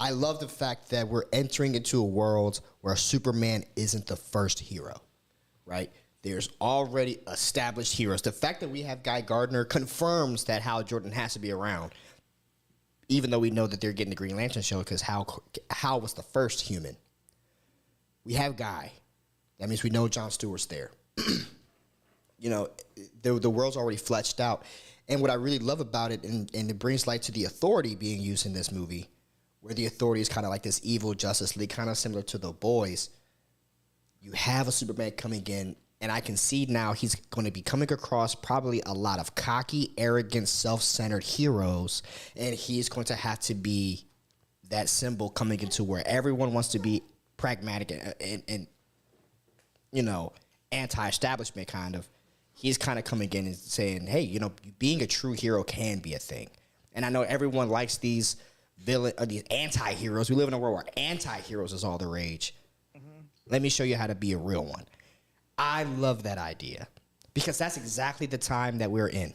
[SPEAKER 1] I love the fact that we're entering into a world where Superman isn't the first hero, right? There's already established heroes. The fact that we have Guy Gardner confirms that Hal Jordan has to be around, even though we know that they're getting the Green Lantern show because Hal was the first human. We have Guy. That means we know Jon Stewart's there. You know, the world's already fleshed out. And what I really love about it, and it brings light to the Authority being used in this movie, where the Authority is kind of like this evil Justice League, kind of similar to The Boys. You have a Superman coming in, and I can see now he's going to be coming across probably a lot of cocky, arrogant, self-centered heroes, and he's going to have to be that symbol coming into where everyone wants to be pragmatic and you know, anti-establishment kind of. He's kind of coming in and saying, hey, you know, being a true hero can be a thing. And I know everyone likes these these anti-heroes. We live in a world where anti-heroes is all the rage. Mm-hmm. Let me show you how to be a real one. I love that idea because that's exactly the time that we're in.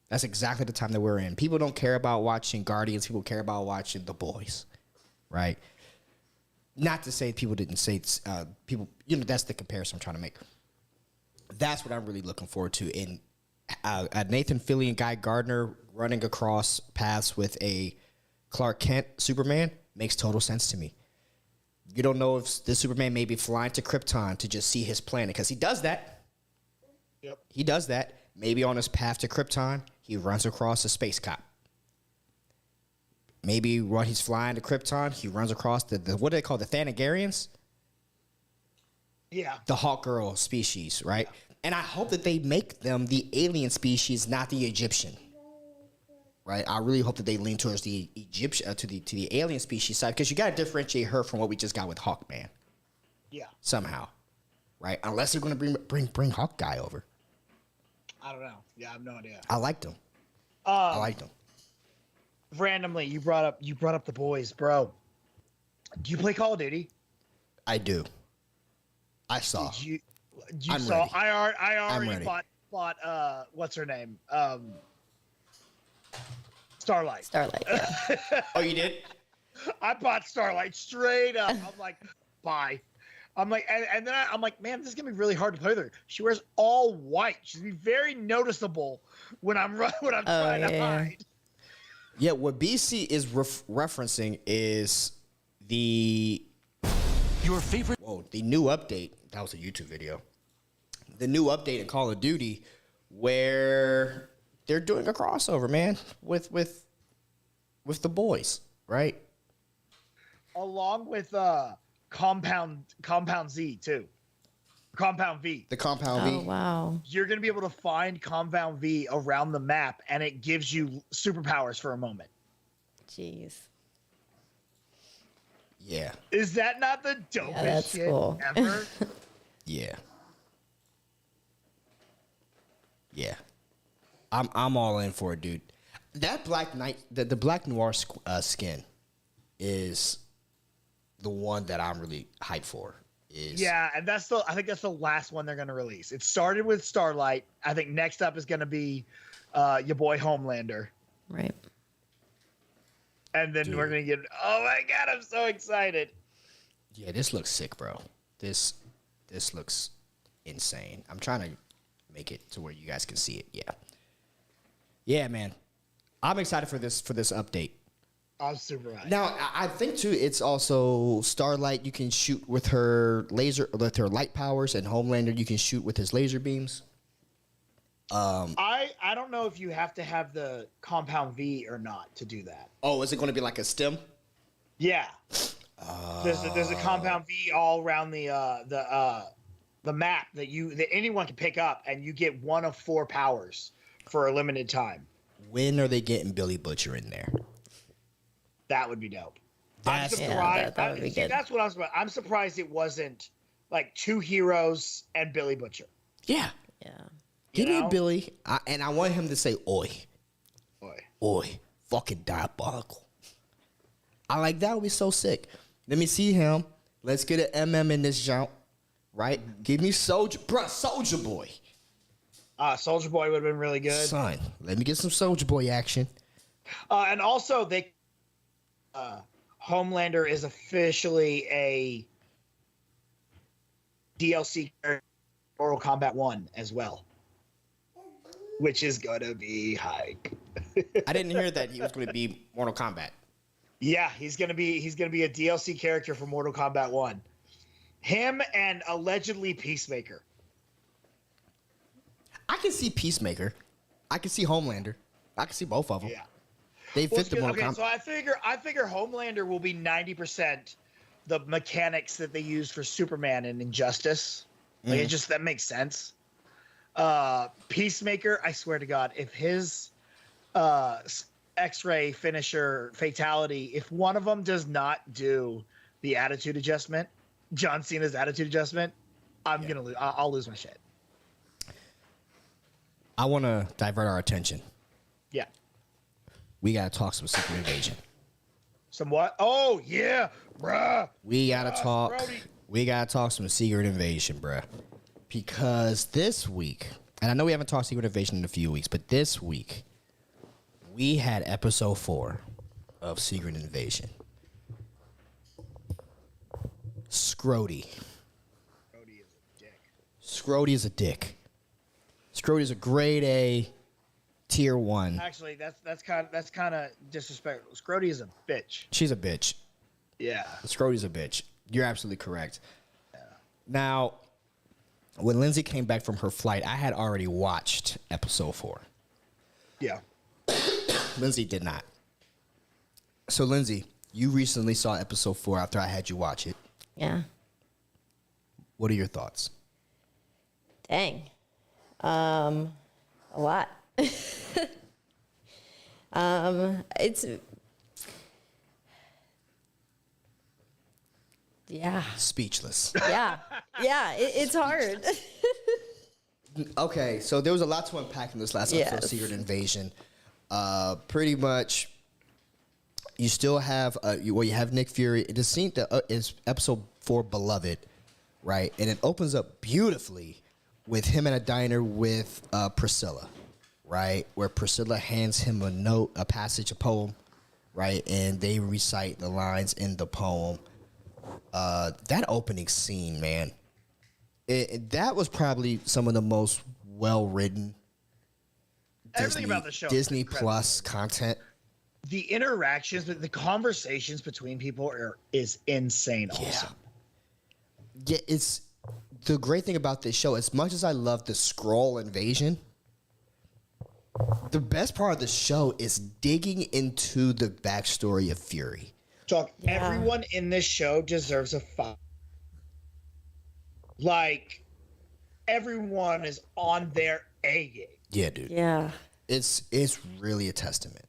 [SPEAKER 1] That's exactly the time that we're in. People don't care about watching Guardians. People care about watching The Boys, right? Not to say people didn't say people, you know, that's the comparison I'm trying to make. That's what I'm really looking forward to. And a Nathan Fillion, Guy Gardner running across paths with a Clark Kent Superman makes total sense to me. You don't know if this Superman may be flying to Krypton to just see his planet, because he does that.
[SPEAKER 2] Yep.
[SPEAKER 1] He does that. Maybe on his path to Krypton, he runs across a space cop. Maybe while he's flying to Krypton, he runs across the what do they call the Thanagarians?
[SPEAKER 2] Yeah.
[SPEAKER 1] The Hawk Girl species, right? Yeah. And I hope that they make them the alien species, not the Egyptian. Right? I really hope that they lean towards the Egyptian to the alien species side, because you got to differentiate her from what we just got with Hawkman.
[SPEAKER 2] Yeah.
[SPEAKER 1] Somehow, right? Unless they're going to bring Hawkeye over.
[SPEAKER 2] I don't know. Yeah, I have no idea.
[SPEAKER 1] I liked him. I liked him.
[SPEAKER 2] Randomly, you brought up the boys, bro. Do you play Call of Duty?
[SPEAKER 1] I do. I saw.
[SPEAKER 2] Did you
[SPEAKER 1] I'm
[SPEAKER 2] saw?
[SPEAKER 1] ready.
[SPEAKER 2] I already
[SPEAKER 1] ready.
[SPEAKER 2] bought what's her name? Starlight.
[SPEAKER 3] Starlight. Yeah.
[SPEAKER 1] Oh, you did?
[SPEAKER 2] I bought Starlight straight up. I'm like, bye. I'm like, and then I'm like, man, this is gonna be really hard to play with her. She wears all white. She's gonna be very noticeable when I'm trying to hide.
[SPEAKER 1] Yeah, what BC is referencing is the new update. That was a YouTube video. The new update in Call of Duty, where they're doing a crossover, man, with the boys, right?
[SPEAKER 2] Along with Compound Z too. Compound V.
[SPEAKER 1] The Compound V.
[SPEAKER 3] Oh, wow.
[SPEAKER 2] You're going to be able to find Compound V around the map, and it gives you superpowers for a moment.
[SPEAKER 3] Jeez.
[SPEAKER 1] Yeah.
[SPEAKER 2] Is that not the dopest shit
[SPEAKER 3] cool.
[SPEAKER 2] ever?
[SPEAKER 1] Yeah. Yeah. I'm all in for it, dude. That Black Knight, the Black Noir skin is the one that I'm really hyped for.
[SPEAKER 2] Yeah, and I think that's the last one they're going to release. It started with Starlight. I think next up is going to be your boy Homelander.
[SPEAKER 3] Right.
[SPEAKER 2] And then we're going to get, oh my God, I'm so excited.
[SPEAKER 1] Yeah, this looks sick, bro. This looks insane. I'm trying to make it to where you guys can see it. Yeah. Yeah, man. I'm excited for this update.
[SPEAKER 2] I'm super hyped.
[SPEAKER 1] Now, I think too, it's also Starlight. You can shoot with her light powers, and Homelander you can shoot with his laser beams.
[SPEAKER 2] I don't know if you have to have the Compound V or not to do that.
[SPEAKER 1] Oh, is it going to be like a stem?
[SPEAKER 2] Yeah. There's a Compound V all around the map that anyone can pick up, and you get one of 4 powers for a limited time.
[SPEAKER 1] When are they getting Billy Butcher in there?
[SPEAKER 2] That would be dope.
[SPEAKER 1] That's
[SPEAKER 2] I'm surprised.
[SPEAKER 3] that would be good.
[SPEAKER 2] That's what I was about. I'm surprised it wasn't like 2 heroes and Billy Butcher.
[SPEAKER 1] Yeah.
[SPEAKER 3] Yeah.
[SPEAKER 1] Give me Billy, and I want him to say, oi.
[SPEAKER 2] Boy.
[SPEAKER 1] Oi. Fucking diabolical. I like that would be so sick. Let me see him. Let's get an MM in this jump. Right? Give me Soldier. Bruh, Soldier Boy.
[SPEAKER 2] Soldier Boy would have been really good.
[SPEAKER 1] Son, let me get some Soldier Boy action.
[SPEAKER 2] And also, Homelander is officially a DLC character in Mortal Kombat 1 as well, which is gonna be hype.
[SPEAKER 1] I didn't hear that he was going to be Mortal Kombat.
[SPEAKER 2] Yeah, he's gonna be a DLC character for Mortal Kombat 1. Him and allegedly Peacemaker.
[SPEAKER 1] I can see Peacemaker. I can see Homelander. I can see both of them.
[SPEAKER 2] Yeah.
[SPEAKER 1] They fit the Mortal Kombat.
[SPEAKER 2] So I figure Homelander will be 90% the mechanics that they used for Superman in Injustice. Like that makes sense. Peacemaker, I swear to God, if his X-ray finisher fatality, if one of them does not do the attitude adjustment, John Cena's attitude adjustment, I'll lose my shit.
[SPEAKER 1] I want to divert our attention.
[SPEAKER 2] Yeah.
[SPEAKER 1] We got to talk some Secret Invasion.
[SPEAKER 2] Some what? Oh, yeah, bruh.
[SPEAKER 1] We got to talk.
[SPEAKER 2] Brody.
[SPEAKER 1] We got to talk some Secret Invasion, bruh. Because this week, and I know we haven't talked Secret Invasion in a few weeks, but this week, we had episode 4 of Secret Invasion. Scrody.
[SPEAKER 2] Brody is a dick.
[SPEAKER 1] Scrody is a dick. Scroty's a grade A, tier 1.
[SPEAKER 2] Actually, that's kind of disrespectful. Scrody is a bitch.
[SPEAKER 1] She's a bitch.
[SPEAKER 2] Yeah.
[SPEAKER 1] Scroty's a bitch. You're absolutely correct. Yeah. Now, when Lindsay came back from her flight, I had already watched episode 4.
[SPEAKER 2] Yeah.
[SPEAKER 1] Lindsay did not. So, Lindsay, you recently saw episode 4 after I had you watch it.
[SPEAKER 3] Yeah.
[SPEAKER 1] What are your thoughts?
[SPEAKER 3] Dang. A lot. It's yeah.
[SPEAKER 1] Speechless.
[SPEAKER 3] Yeah. Yeah, it's hard.
[SPEAKER 1] Okay, so there was a lot to unpack in this last episode of Secret Invasion. Pretty much, you still have you have Nick Fury. The scene that is episode 4, Beloved, right? And it opens up beautifully with him in a diner with Priscilla, right? Where Priscilla hands him a note, a passage, a poem, right? And they recite the lines in the poem. That opening scene, man, that was probably some of the most well-written
[SPEAKER 2] Everything about the show
[SPEAKER 1] Disney Plus content.
[SPEAKER 2] The interactions, the conversations between people is insane. Awesome.
[SPEAKER 1] Yeah, it's the great thing about this show. As much as I love the Skrull invasion, the best part of the show is digging into the backstory of Fury.
[SPEAKER 2] Everyone in this show deserves a fight. Like, everyone is on their A game.
[SPEAKER 1] Yeah, dude.
[SPEAKER 3] Yeah.
[SPEAKER 1] It's really a testament.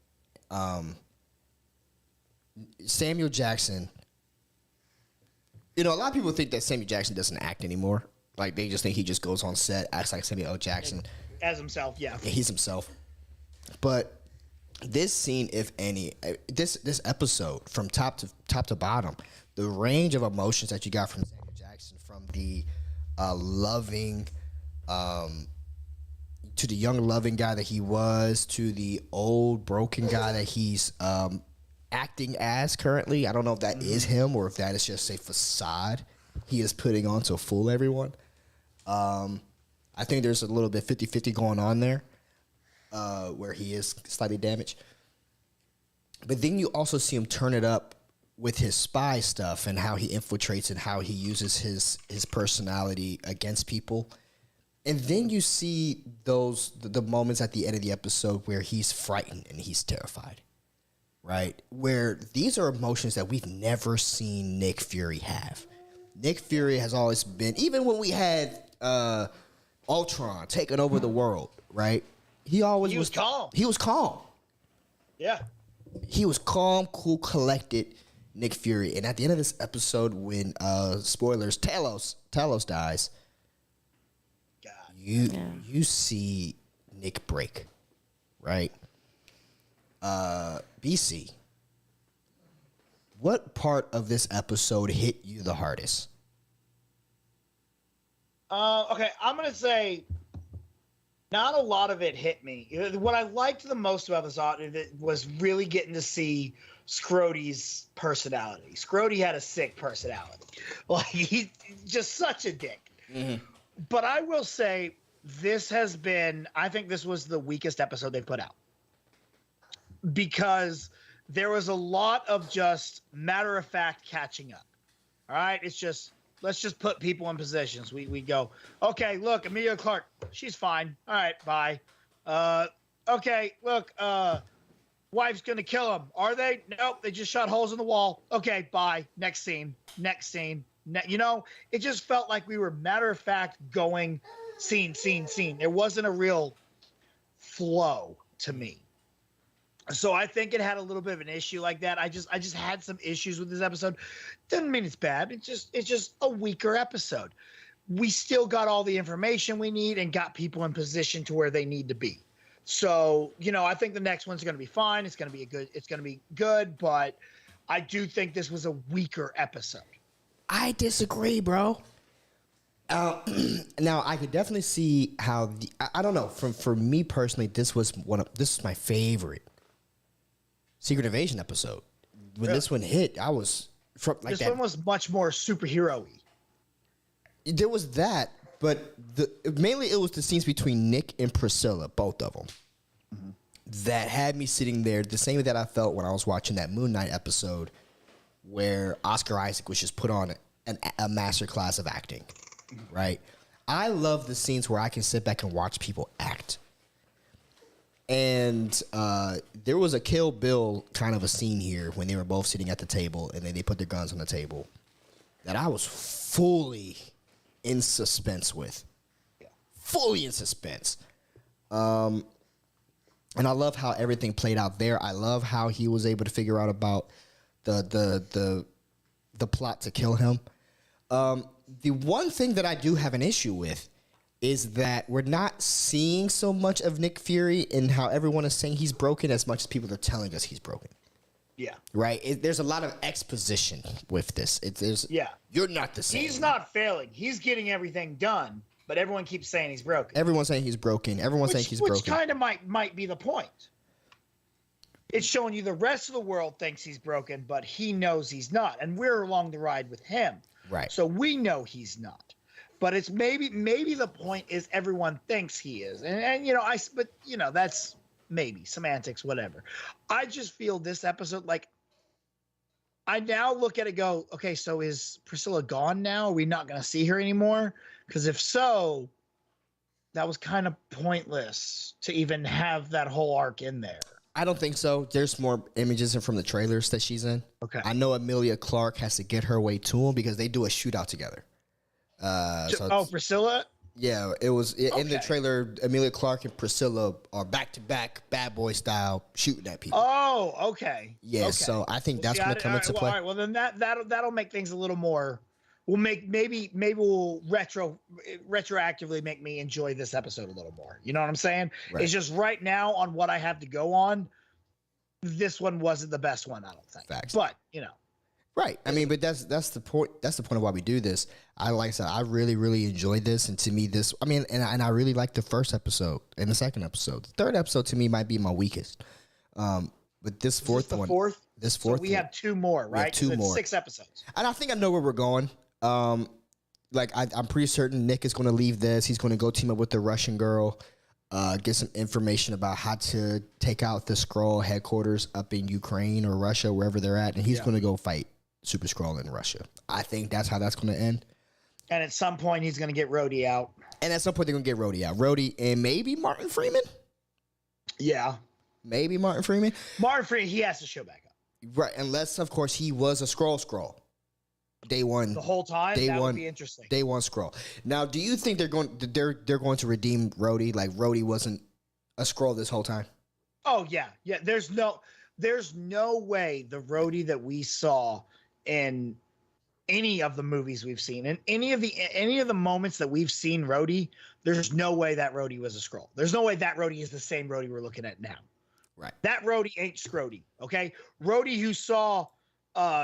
[SPEAKER 1] Samuel Jackson. You know, a lot of people think that Samuel Jackson doesn't act anymore. Like, they just think he just goes on set, acts like Samuel L. Jackson.
[SPEAKER 2] As himself, yeah.
[SPEAKER 1] He's himself. But this scene, if any, this episode, from top to bottom, the range of emotions that you got from Samuel Jackson, from the loving, to the young loving guy that he was, to the old broken guy that he's acting as currently. I don't know if that is him or if that is just a facade he is putting on to fool everyone. I think there's a little bit 50-50 going on there, where he is slightly damaged. But then you also see him turn it up with his spy stuff and how he infiltrates and how he uses his personality against people. And then you see the moments at the end of the episode where he's frightened and he's terrified, right? Where these are emotions that we've never seen Nick Fury have. Nick Fury has always been, even when we had Ultron taking over the world, right? He was calm. He was calm.
[SPEAKER 2] Yeah.
[SPEAKER 1] He was calm, cool, collected Nick Fury. And at the end of this episode, when spoilers, Talos dies, you see Nick break, right? BC, what part of this episode hit you the hardest?
[SPEAKER 2] Okay, I'm gonna say not a lot of it hit me. What I liked the most about this was really getting to see Scroty's personality. Scrody had a sick personality. Like, he's just such a dick. Mm-hmm. But I will say I think this was the weakest episode they put out. Because there was a lot of just matter-of-fact catching up. All right? Let's just put people in positions. We go, okay, look, Emilia Clarke, she's fine. All right, bye. Okay, look, wife's going to kill him. Are they? Nope, they just shot holes in the wall. Okay, bye. Next scene. It just felt like we were matter-of-fact going scene. There wasn't a real flow to me. So I think it had a little bit of an issue like that. I just had some issues with this episode. Doesn't mean it's bad. It's just a weaker episode. We still got all the information we need and got people in position to where they need to be. So, I think the next one's going to be fine. It's going to be good, but I do think this was a weaker episode.
[SPEAKER 1] I disagree, bro. Now I could definitely see how I don't know. For me personally, this was my favorite Secret Invasion episode. When this one hit, I was
[SPEAKER 2] this one was much more superhero-y.
[SPEAKER 1] There was that, But mainly it was the scenes between Nick and Priscilla, both of them, that had me sitting there the same way that I felt when I was watching that Moon Knight episode where Oscar Isaac was just put on a master class of acting, right? I love the scenes where I can sit back and watch people act. And there was a Kill Bill kind of a scene here when they were both sitting at the table and then they put their guns on the table that I was fully in suspense with. Yeah. Fully in suspense. And I love how everything played out there. I love how he was able to figure out about the plot to kill him. The one thing that I do have an issue with is that we're not seeing so much of Nick Fury and how everyone is saying he's broken as much as people are telling us he's broken.
[SPEAKER 2] Yeah.
[SPEAKER 1] Right? There's a lot of exposition with this. You're not the same.
[SPEAKER 2] He's not failing. He's getting everything done, but everyone keeps saying he's broken.
[SPEAKER 1] Everyone's saying he's broken. Everyone's saying he's broken.
[SPEAKER 2] Which kind of might be the point. It's showing you the rest of the world thinks he's broken, but he knows he's not. And we're along the ride with him.
[SPEAKER 1] Right.
[SPEAKER 2] So we know he's not. But it's maybe the point is everyone thinks he is. And that's maybe semantics, whatever. I just feel this episode, like, I now look at it go, okay, so is Priscilla gone now? Are we not going to see her anymore? Because if so, that was kind of pointless to even have that whole arc in there.
[SPEAKER 1] I don't think so. There's more images from the trailers that she's in.
[SPEAKER 2] Okay.
[SPEAKER 1] I know Emilia Clarke has to get her way to him because they do a shootout together.
[SPEAKER 2] Priscilla?
[SPEAKER 1] Yeah, it was in the trailer. Emilia Clarke and Priscilla are back to back, bad boy style, shooting at people.
[SPEAKER 2] Oh, okay.
[SPEAKER 1] Yeah, okay. So I think that's going to come into play.
[SPEAKER 2] All right, well then that'll make things a little more. Maybe we'll retroactively make me enjoy this episode a little more. You know what I'm saying? Right. It's just right now on what I have to go on. This one wasn't the best one, I don't think.
[SPEAKER 1] Facts.
[SPEAKER 2] But
[SPEAKER 1] right. I mean, but that's the point. That's the point of why we do this. Like I said, I really, really enjoyed this, and to me, and I really liked the first episode and the second episode. The third episode to me might be my weakest. But this fourth one,
[SPEAKER 2] so we have two more, right?
[SPEAKER 1] Two more,
[SPEAKER 2] 6 episodes,
[SPEAKER 1] and I think I know where we're going. I'm pretty certain Nick is going to leave this. He's going to go team up with the Russian girl, get some information about how to take out the Skrull headquarters up in Ukraine or Russia, wherever they're at, and he's going to go fight Super Skrull in Russia. I think that's how that's going to end.
[SPEAKER 2] And at some point, he's going to get Rhodey out.
[SPEAKER 1] And at some point, they're going to get Rhodey out. Rhodey and maybe Martin Freeman?
[SPEAKER 2] Yeah.
[SPEAKER 1] Maybe Martin Freeman?
[SPEAKER 2] Martin Freeman, he has to show back up.
[SPEAKER 1] Right, unless, of course, he was a Skrull. Day one.
[SPEAKER 2] The whole time? That would be interesting.
[SPEAKER 1] Day one Skrull. Now, do you think they're going to redeem Rhodey? Like, Rhodey wasn't a Skrull this whole time?
[SPEAKER 2] Oh, yeah. Yeah, there's no way the Rhodey that we saw in any of the movies we've seen, and any of the moments that we've seen Rhodey, there's no way that Rhodey was a Skrull. There's no way that Rhodey is the same Rhodey we're looking at now.
[SPEAKER 1] Right.
[SPEAKER 2] That Rhodey ain't Scrody. Okay. Rhodey who saw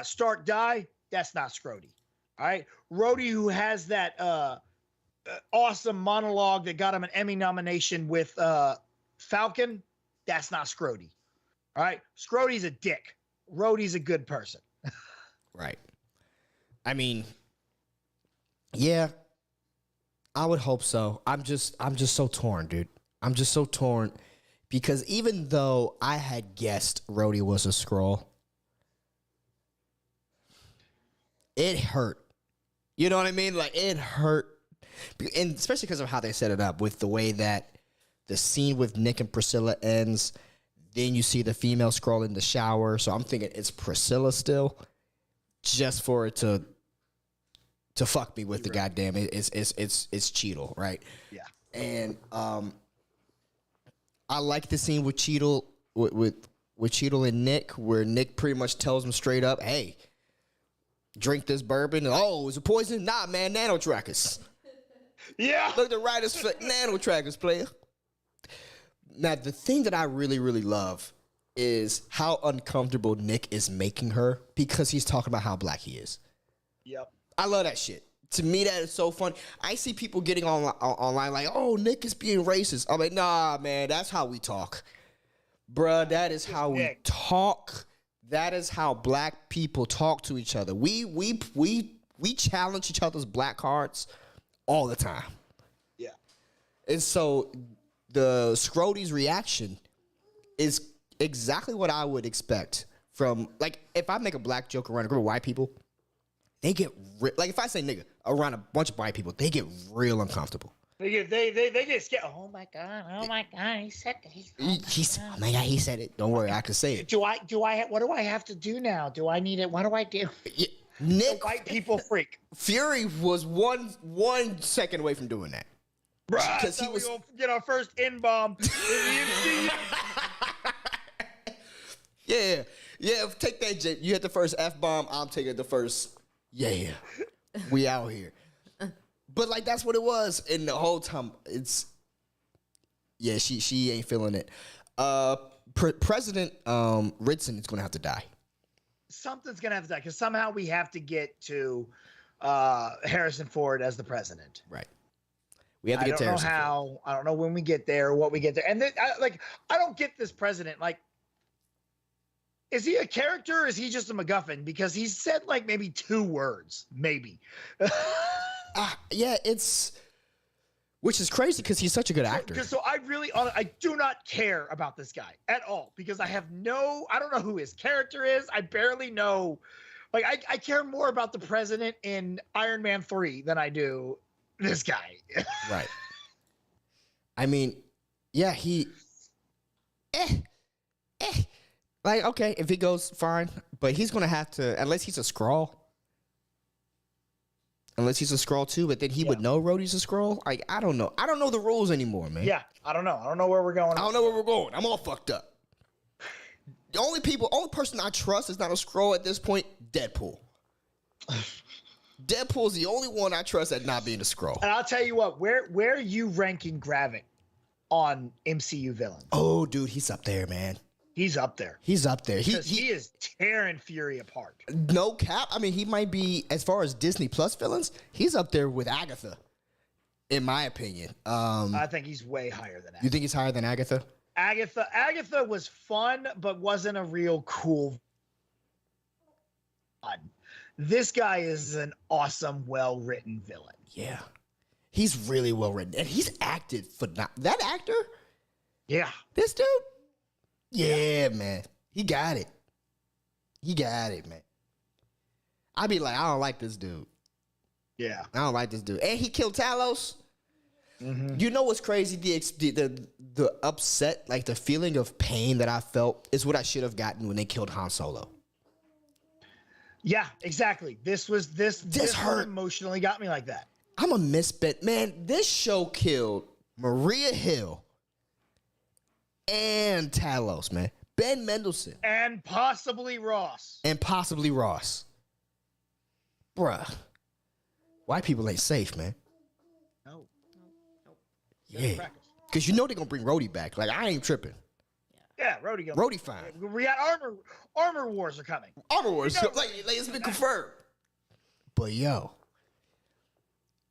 [SPEAKER 2] Stark die, that's not Scrody. All right. Rhodey who has that awesome monologue that got him an Emmy nomination with Falcon, that's not Scrody. All right. Scrody's a dick. Rhodey's a good person.
[SPEAKER 1] Right. I mean, yeah, I would hope so. I'm just so torn, dude. I'm just so torn because even though I had guessed Rhodey was a Skrull, it hurt. You know what I mean? Like, it hurt. And especially because of how they set it up with the way that the scene with Nick and Priscilla ends. Then you see the female Skrull in the shower. So I'm thinking it's Priscilla still, just for it to fuck me with the goddamn it's Cheadle, right?
[SPEAKER 2] Yeah.
[SPEAKER 1] And I like the scene with Cheadle with Cheadle and Nick, where Nick pretty much tells him straight up, "Hey, drink this bourbon." Oh, is it poison? Nah, man, nano trackers.
[SPEAKER 2] Yeah.
[SPEAKER 1] Look, the writer's nano trackers, player. Now, the thing that I really, really love is how uncomfortable Nick is making her because he's talking about how black he is.
[SPEAKER 2] Yep.
[SPEAKER 1] I love that shit. To me, that is so fun. I see people getting online like, "Oh, Nick is being racist." I'm like, nah, man, that's how we talk. Bruh, that is how we talk. That is how black people talk to each other. We challenge each other's black hearts all the time. And so the Scrody's reaction is exactly what I would expect from, like, if I make a black joke around a group of white people, they get like, if I say nigga around a bunch of white people, they get real uncomfortable.
[SPEAKER 2] They get scared. Oh my god! He said that.
[SPEAKER 1] Oh my god, he said it. Don't worry, I can say it.
[SPEAKER 2] What do I have to do now? Do I need it? What do I do?
[SPEAKER 1] Yeah, Nick,
[SPEAKER 2] the white people freak.
[SPEAKER 1] Fury was one second away from doing that.
[SPEAKER 2] Bruh, because he was gonna get our first N-bomb.
[SPEAKER 1] Yeah. Take that, Jake. You hit the first F-bomb. I'm taking the first. Yeah. We out here. But like that's what it was, and the whole time she ain't feeling it. President Ritson is gonna have to die.
[SPEAKER 2] Something's gonna have to die because somehow we have to get to Harrison Ford as the president.
[SPEAKER 1] Right. We have to get to Harrison Ford. I don't know
[SPEAKER 2] how. I don't know when we get there or what we get there. And then, I don't get this president. Like, is he a character or is he just a MacGuffin? Because he said like maybe 2 words, maybe.
[SPEAKER 1] Yeah, which is crazy because he's such a good actor.
[SPEAKER 2] So I do not care about this guy at all because I don't know who his character is. I barely know. Like, I care more about the president in Iron Man 3 than I do this guy.
[SPEAKER 1] Right. I mean, yeah, like, okay, if he goes, fine. But he's going to have to, unless he's a Skrull. Unless he's a Skrull too, but then he would know Rhodey's a Skrull. Like, I don't know. I don't know the rules anymore, man.
[SPEAKER 2] Yeah, I don't know. I don't know where we're going.
[SPEAKER 1] I don't know where we're going. I'm all fucked up. The only person I trust is not a Skrull at this point, Deadpool. Deadpool's the only one I trust at not being a Skrull.
[SPEAKER 2] And I'll tell you what, where are you ranking Gravik on MCU villains?
[SPEAKER 1] Oh, dude, he's up there, man.
[SPEAKER 2] He's up there.
[SPEAKER 1] He
[SPEAKER 2] is tearing Fury apart.
[SPEAKER 1] No cap. I mean, he might be, as far as Disney Plus villains, he's up there with Agatha, in my opinion.
[SPEAKER 2] I think he's way higher than Agatha.
[SPEAKER 1] You think he's higher than Agatha?
[SPEAKER 2] Agatha was fun, but wasn't a real cool fun. This guy is an awesome, well-written villain.
[SPEAKER 1] Yeah. He's really well-written. And he's acted for that actor?
[SPEAKER 2] Yeah.
[SPEAKER 1] This dude? Yeah, man. He got it. Man. I'd be like, I don't like this dude.
[SPEAKER 2] Yeah.
[SPEAKER 1] I don't like this dude. And he killed Talos.
[SPEAKER 2] Mm-hmm.
[SPEAKER 1] You know what's crazy? The upset, like the feeling of pain that I felt is what I should have gotten when they killed Han Solo.
[SPEAKER 2] Yeah, exactly. This hurt. Emotionally got me like that.
[SPEAKER 1] I'm a misbet. Man, this show killed Maria Hill and Talos, man. Ben Mendelsohn.
[SPEAKER 2] And possibly Ross.
[SPEAKER 1] Bruh. White people ain't safe, man.
[SPEAKER 2] No.
[SPEAKER 1] Yeah. Because you know they're going to bring Rhodey back. Like, I ain't tripping.
[SPEAKER 2] Yeah, Rhodey.
[SPEAKER 1] Rhodey fine.
[SPEAKER 2] We got armor wars are coming.
[SPEAKER 1] Armor wars. Like, it's been confirmed. But, yo.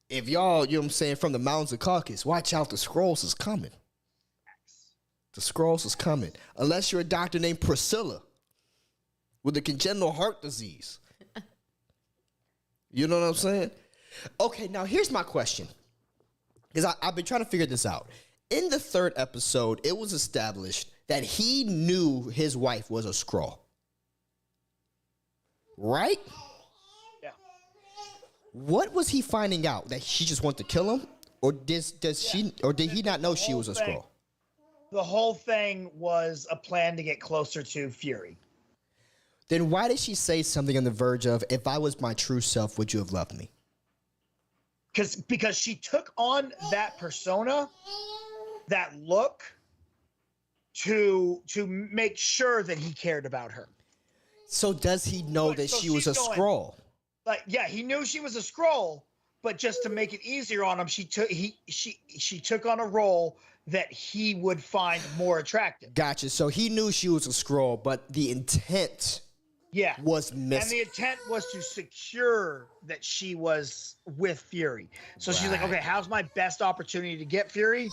[SPEAKER 1] If y'all, you know what I'm saying, from the mountains of Caucasus, watch out, the Skrulls is coming. The Skrulls is coming. Unless you're a doctor named Priscilla with a congenital heart disease. You know what I'm saying? Okay, now here's my question. Because I've been trying to figure this out. In the 3rd episode, it was established that he knew his wife was a Skrull. Right?
[SPEAKER 2] Yeah.
[SPEAKER 1] What was he finding out? That she just wanted to kill him? Or did he not know she was a Skrull?
[SPEAKER 2] The whole thing was a plan to get closer to Fury.
[SPEAKER 1] Then why did she say something on the verge of, if I was my true self, would you have loved me?
[SPEAKER 2] Because she took on that persona, that look, to make sure that he cared about her.
[SPEAKER 1] So does he know that she was a Skrull?
[SPEAKER 2] Like, yeah, he knew she was a Skrull, but just to make it easier on him, she took on a role that he would find more attractive.
[SPEAKER 1] Gotcha. So he knew she was a Skrull, but the intent was missing.
[SPEAKER 2] And the intent was to secure that she was with Fury. So she's like, okay, how's my best opportunity to get Fury?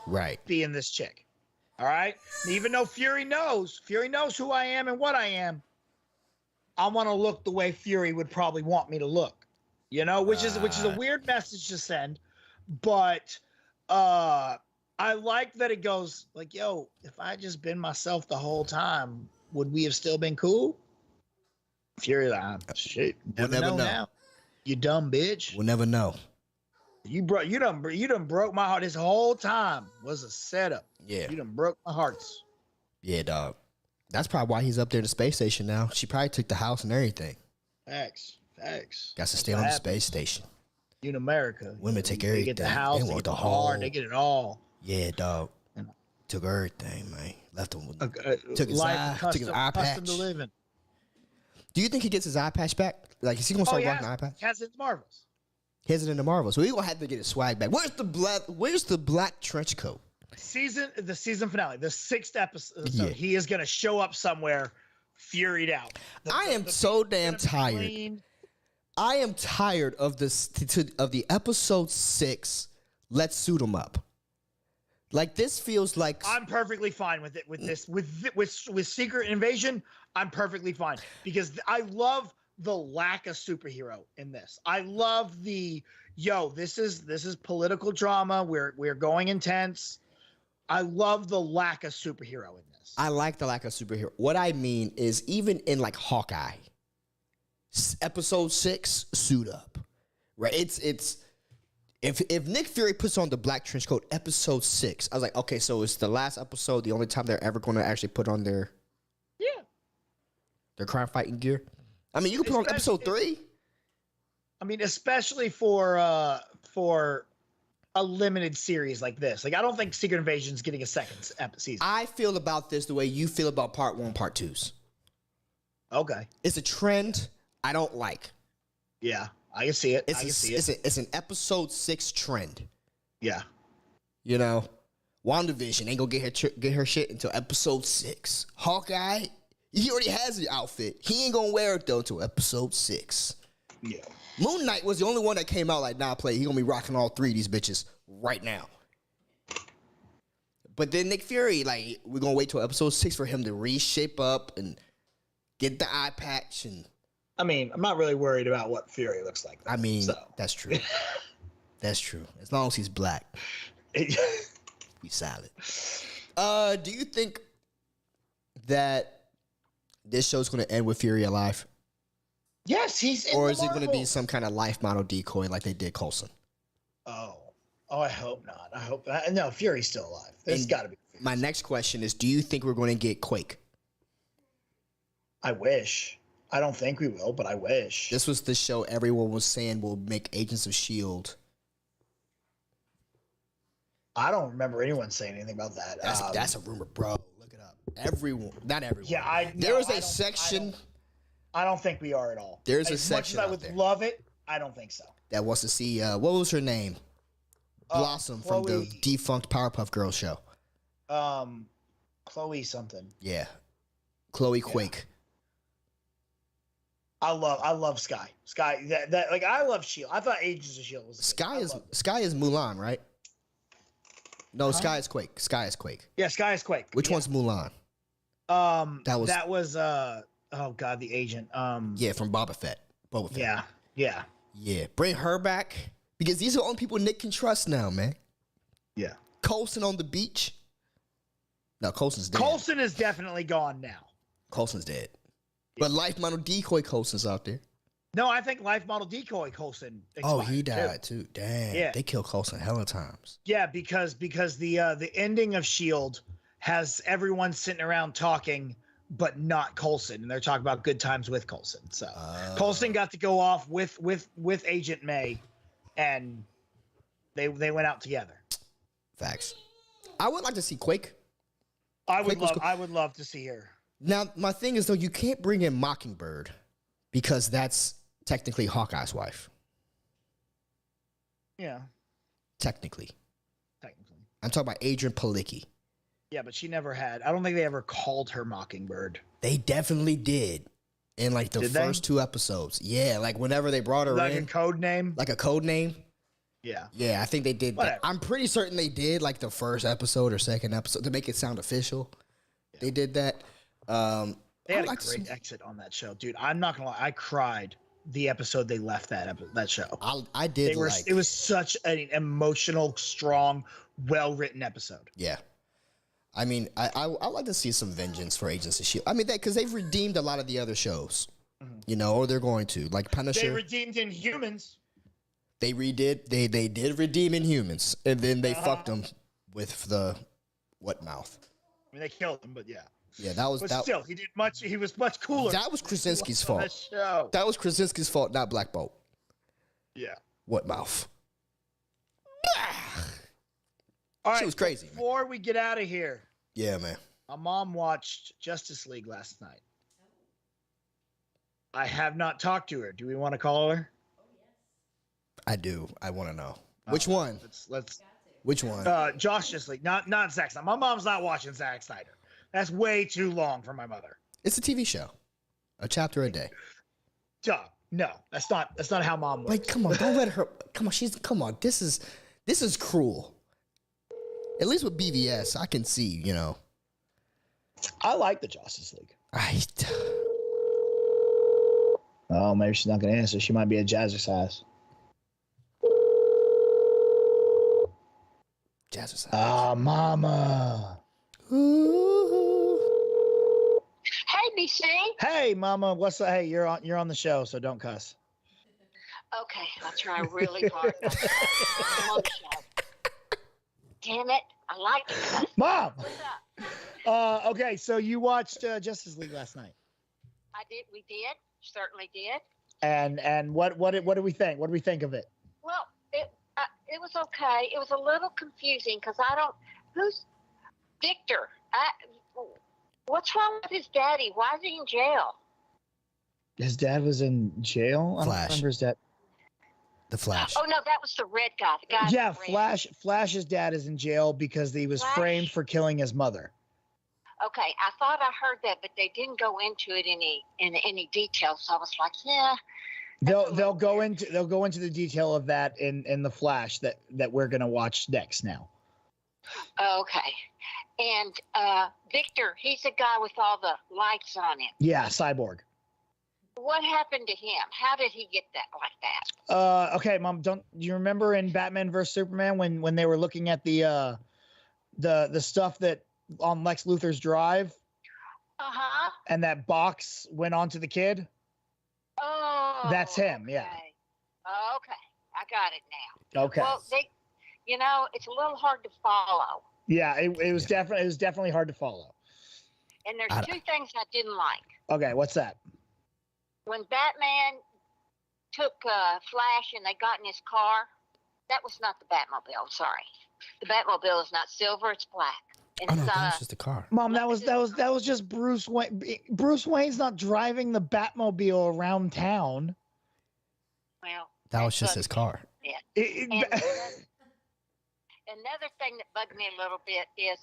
[SPEAKER 1] Right.
[SPEAKER 2] Being this chick. All right? And even though Fury knows who I am and what I am, I want to look the way Fury would probably want me to look. You know, which is a weird message to send, but I like that it goes like, yo, if I just been myself the whole time, would we have still been cool? Fury like, shit,
[SPEAKER 1] We'll never know.
[SPEAKER 2] Now. You dumb bitch.
[SPEAKER 1] We'll never know.
[SPEAKER 2] You done broke my heart. This whole time was a setup.
[SPEAKER 1] Yeah.
[SPEAKER 2] You done broke my hearts.
[SPEAKER 1] Yeah, dog. That's probably why he's up there in the space station now. She probably took the house and everything.
[SPEAKER 2] Facts.
[SPEAKER 1] Got to stay on the space station.
[SPEAKER 2] In America.
[SPEAKER 1] Women take everything.
[SPEAKER 2] They get the house, they get the car, they get it all.
[SPEAKER 1] Yeah, dog. Took everything, man. Left him with took his eye patch.
[SPEAKER 2] To living.
[SPEAKER 1] Do you think he gets his eye patch back? Like, is he gonna start rocking the eye patch?
[SPEAKER 2] He has it in Marvels.
[SPEAKER 1] He has it in the Marvel, so he's gonna have to get his swag back. Where's the black trench coat?
[SPEAKER 2] The season finale, the 6th episode.
[SPEAKER 1] Yeah.
[SPEAKER 2] He is gonna show up somewhere, furied out.
[SPEAKER 1] I am so damn tired. I am tired of this of the episode 6. Let's suit him up. Like, this feels like
[SPEAKER 2] I'm perfectly fine with it. With Secret Invasion, I'm perfectly fine because I love the lack of superhero in this. I love this is political drama. We're going intense. I love the lack of superhero in this.
[SPEAKER 1] I like the lack of superhero. What I mean is, even in like Hawkeye, episode 6, suit up, right? It's if Nick Fury puts on the black trench coat, episode 6, I was like, okay, so it's the last episode, the only time they're ever going to actually put on their crime fighting gear. I mean, you can put on episode 3.
[SPEAKER 2] I mean, especially for a limited series like this. Like, I don't think Secret Invasion's getting a second season.
[SPEAKER 1] I feel about this the way you feel about part 1, part 2s.
[SPEAKER 2] Okay.
[SPEAKER 1] It's a trend I don't like.
[SPEAKER 2] Yeah, I can see it.
[SPEAKER 1] It's an episode 6 trend.
[SPEAKER 2] Yeah.
[SPEAKER 1] You know, WandaVision ain't gonna get her shit until episode 6. Hawkeye, he already has the outfit. He ain't gonna wear it though until episode 6.
[SPEAKER 2] Yeah.
[SPEAKER 1] Moon Knight was the only one that came out like, nah, play. He gonna be rocking all 3 of these bitches right now. But then Nick Fury, like, we're gonna wait till episode 6 for him to reshape up and get the eye patch. And
[SPEAKER 2] I mean, I'm not really worried about what Fury looks like.
[SPEAKER 1] I mean, that's true. That's true. As long as he's black, we solid. Do you think that this show's gonna end with Fury alive?
[SPEAKER 2] Yes, he's in
[SPEAKER 1] or
[SPEAKER 2] the
[SPEAKER 1] is it going to be
[SPEAKER 2] Marvels.
[SPEAKER 1] some kind of life model decoy like they did Coulson?
[SPEAKER 2] Oh, I hope not. I hope not. No, Fury's still alive. There's got to be.
[SPEAKER 1] My next question is, do you think we're going to get Quake?
[SPEAKER 2] I wish. I don't think we will, but I wish.
[SPEAKER 1] This was the show everyone was saying will make Agents of S.H.I.E.L.D.
[SPEAKER 2] I don't remember anyone saying anything about that.
[SPEAKER 1] That's a rumor, bro. Look it up. Everyone, not everyone.
[SPEAKER 2] Yeah,
[SPEAKER 1] there was a section.
[SPEAKER 2] I don't think we are at all.
[SPEAKER 1] There's a section
[SPEAKER 2] as much as I would love it, I don't think so.
[SPEAKER 1] That wants to see, what was her name? Blossom from the defunct Powerpuff Girls show.
[SPEAKER 2] Chloe something.
[SPEAKER 1] Yeah. Chloe Quake.
[SPEAKER 2] I love Sky. Sky, that like, I love S.H.I.E.L.D. I thought Agents of S.H.I.E.L.D. was
[SPEAKER 1] Sky is Mulan, right? No, Sky is Quake. Sky is Quake.
[SPEAKER 2] Yeah, Sky is Quake.
[SPEAKER 1] Which one's Mulan?
[SPEAKER 2] That was oh god, the agent.
[SPEAKER 1] Yeah, from Boba Fett.
[SPEAKER 2] Yeah.
[SPEAKER 1] Bring her back because these are the only people Nick can trust now, man.
[SPEAKER 2] Yeah.
[SPEAKER 1] Coulson on the beach. No, Coulson's dead.
[SPEAKER 2] Coulson is definitely gone now.
[SPEAKER 1] Coulson's dead. But life model decoy Coulson's out there.
[SPEAKER 2] No, I think life model decoy Coulson.
[SPEAKER 1] Oh, he died too. Damn.
[SPEAKER 2] Yeah.
[SPEAKER 1] They killed Coulson hella times.
[SPEAKER 2] Yeah, because the ending of S.H.I.E.L.D. has everyone sitting around talking, but not Coulson, and they're talking about good times with Coulson. So Coulson got to go off with Agent May, and they went out together.
[SPEAKER 1] Facts. I would like to see Quake.
[SPEAKER 2] I would love to see her.
[SPEAKER 1] Now, my thing is though, you can't bring in Mockingbird because that's technically Hawkeye's wife.
[SPEAKER 2] Yeah.
[SPEAKER 1] Technically. I'm talking about Adrian Palicki.
[SPEAKER 2] Yeah, but she never had. I don't think they ever called her Mockingbird.
[SPEAKER 1] They definitely did in like the first 2 episodes. Yeah, like whenever they brought her in.
[SPEAKER 2] Like a code name?
[SPEAKER 1] Like a code name?
[SPEAKER 2] Yeah.
[SPEAKER 1] Yeah, I think they did that. I'm pretty certain they did like the first episode or second episode to make it sound official. Yeah. They did that.
[SPEAKER 2] They had a great exit on that show, dude. I'm not gonna lie, I cried the episode they left that show.
[SPEAKER 1] I did.
[SPEAKER 2] It was such an emotional, strong, well-written episode.
[SPEAKER 1] Yeah. I mean, I like to see some vengeance for Agents of S.H.I.E.L.D. I mean, because they've redeemed a lot of the other shows, you know, or they're going to. Like Punisher.
[SPEAKER 2] They redeemed Inhumans.
[SPEAKER 1] They did redeem Inhumans, and then they fucked them with the what mouth?
[SPEAKER 2] I mean, they killed him, but yeah.
[SPEAKER 1] Yeah, that was.
[SPEAKER 2] But
[SPEAKER 1] that,
[SPEAKER 2] still, he was much cooler.
[SPEAKER 1] That was Krasinski's fault. That was Krasinski's fault, not Black Bolt.
[SPEAKER 2] Yeah.
[SPEAKER 1] What mouth?
[SPEAKER 2] All right,
[SPEAKER 1] she was crazy.
[SPEAKER 2] Before we get out of here.
[SPEAKER 1] Yeah, man.
[SPEAKER 2] My mom watched Justice League last night. I have not talked to her. Do we want to call her?
[SPEAKER 1] I do. I want to know. Which one?
[SPEAKER 2] Let's.
[SPEAKER 1] Which one?
[SPEAKER 2] Justice League, not Zack Snyder. My mom's not watching Zack Snyder. That's way too long for my mother.
[SPEAKER 1] It's a TV show. A chapter a day.
[SPEAKER 2] Duh. No, that's not how mom works.
[SPEAKER 1] Like, come on, don't let her. Come on. This is cruel. At least with BVS, I can see, you know.
[SPEAKER 2] I like the Justice League.
[SPEAKER 1] Right.
[SPEAKER 2] Oh, maybe she's not going to answer. She might be at Jazzercise.
[SPEAKER 1] Jazzercise.
[SPEAKER 2] Ah, mama.
[SPEAKER 1] Ooh.
[SPEAKER 5] Hey, BC.
[SPEAKER 2] Hey, mama. What's up? Hey, you're on the show, so don't cuss.
[SPEAKER 5] Okay, I'll try really hard. I'm on the show. Damn it. I like it.
[SPEAKER 2] Mom.
[SPEAKER 5] What's up?
[SPEAKER 2] Okay, so you watched Justice League last night.
[SPEAKER 5] I did. We did. Certainly did.
[SPEAKER 2] And what do we think? What do we think of it?
[SPEAKER 5] Well, it was okay. It was a little confusing because who's Victor? What's wrong with his daddy? Why is he in jail?
[SPEAKER 2] His dad was in jail?
[SPEAKER 1] Flash.
[SPEAKER 2] I don't remember his dad.
[SPEAKER 1] The Flash.
[SPEAKER 5] Oh, no, that was the red guy. The guy.
[SPEAKER 2] Yeah,
[SPEAKER 5] in red.
[SPEAKER 2] Flash's dad is in jail because he was framed for killing his mother.
[SPEAKER 5] Okay, I thought I heard that, but they didn't go into it in any detail. So I was like, yeah.
[SPEAKER 2] They'll go into the detail of that in the Flash that we're gonna watch next now.
[SPEAKER 5] Okay. And Victor, he's the guy with all the lights on him.
[SPEAKER 2] Yeah, Cyborg.
[SPEAKER 5] What happened to him? How did he get that like that?
[SPEAKER 2] Okay, Mom, do you remember in Batman vs Superman when they were looking at the stuff that on Lex Luthor's drive?
[SPEAKER 5] Uh-huh.
[SPEAKER 2] And that box went onto the kid?
[SPEAKER 5] Oh.
[SPEAKER 2] That's him,
[SPEAKER 5] okay.
[SPEAKER 2] yeah.
[SPEAKER 5] Okay. I got it now.
[SPEAKER 2] Okay.
[SPEAKER 5] Well, it's a little hard to follow.
[SPEAKER 2] Yeah, it was definitely hard to follow.
[SPEAKER 5] And there's two things I didn't like.
[SPEAKER 2] Okay, what's that?
[SPEAKER 5] When Batman took Flash and they got in his car, that was not the Batmobile. I'm sorry. The Batmobile is not silver, it's black. And
[SPEAKER 1] Oh no, that was just a car.
[SPEAKER 2] Mom, that was just Bruce Wayne. Bruce Wayne's not driving the Batmobile around town.
[SPEAKER 5] Well,
[SPEAKER 1] That was just his car.
[SPEAKER 5] Yeah. Another thing that bugged me a little bit is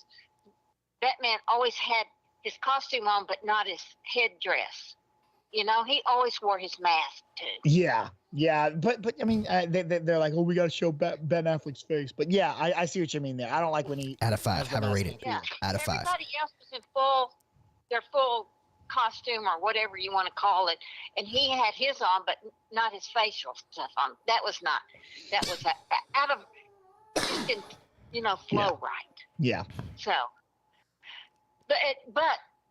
[SPEAKER 5] Batman always had his costume on, but not his headdress. You know, he always wore his mask too.
[SPEAKER 2] Yeah, but I mean, they're like, oh, we got to show Ben Affleck's face. But yeah, I see what you mean there. I don't like when he
[SPEAKER 1] Out of 5, have a rating.
[SPEAKER 5] Yeah.
[SPEAKER 1] Out of 5.
[SPEAKER 5] Everybody else was in their full costume or whatever you want to call it, and he had his on, but not his facial stuff on. That was out of, just didn't, flow right.
[SPEAKER 2] Yeah.
[SPEAKER 5] So, but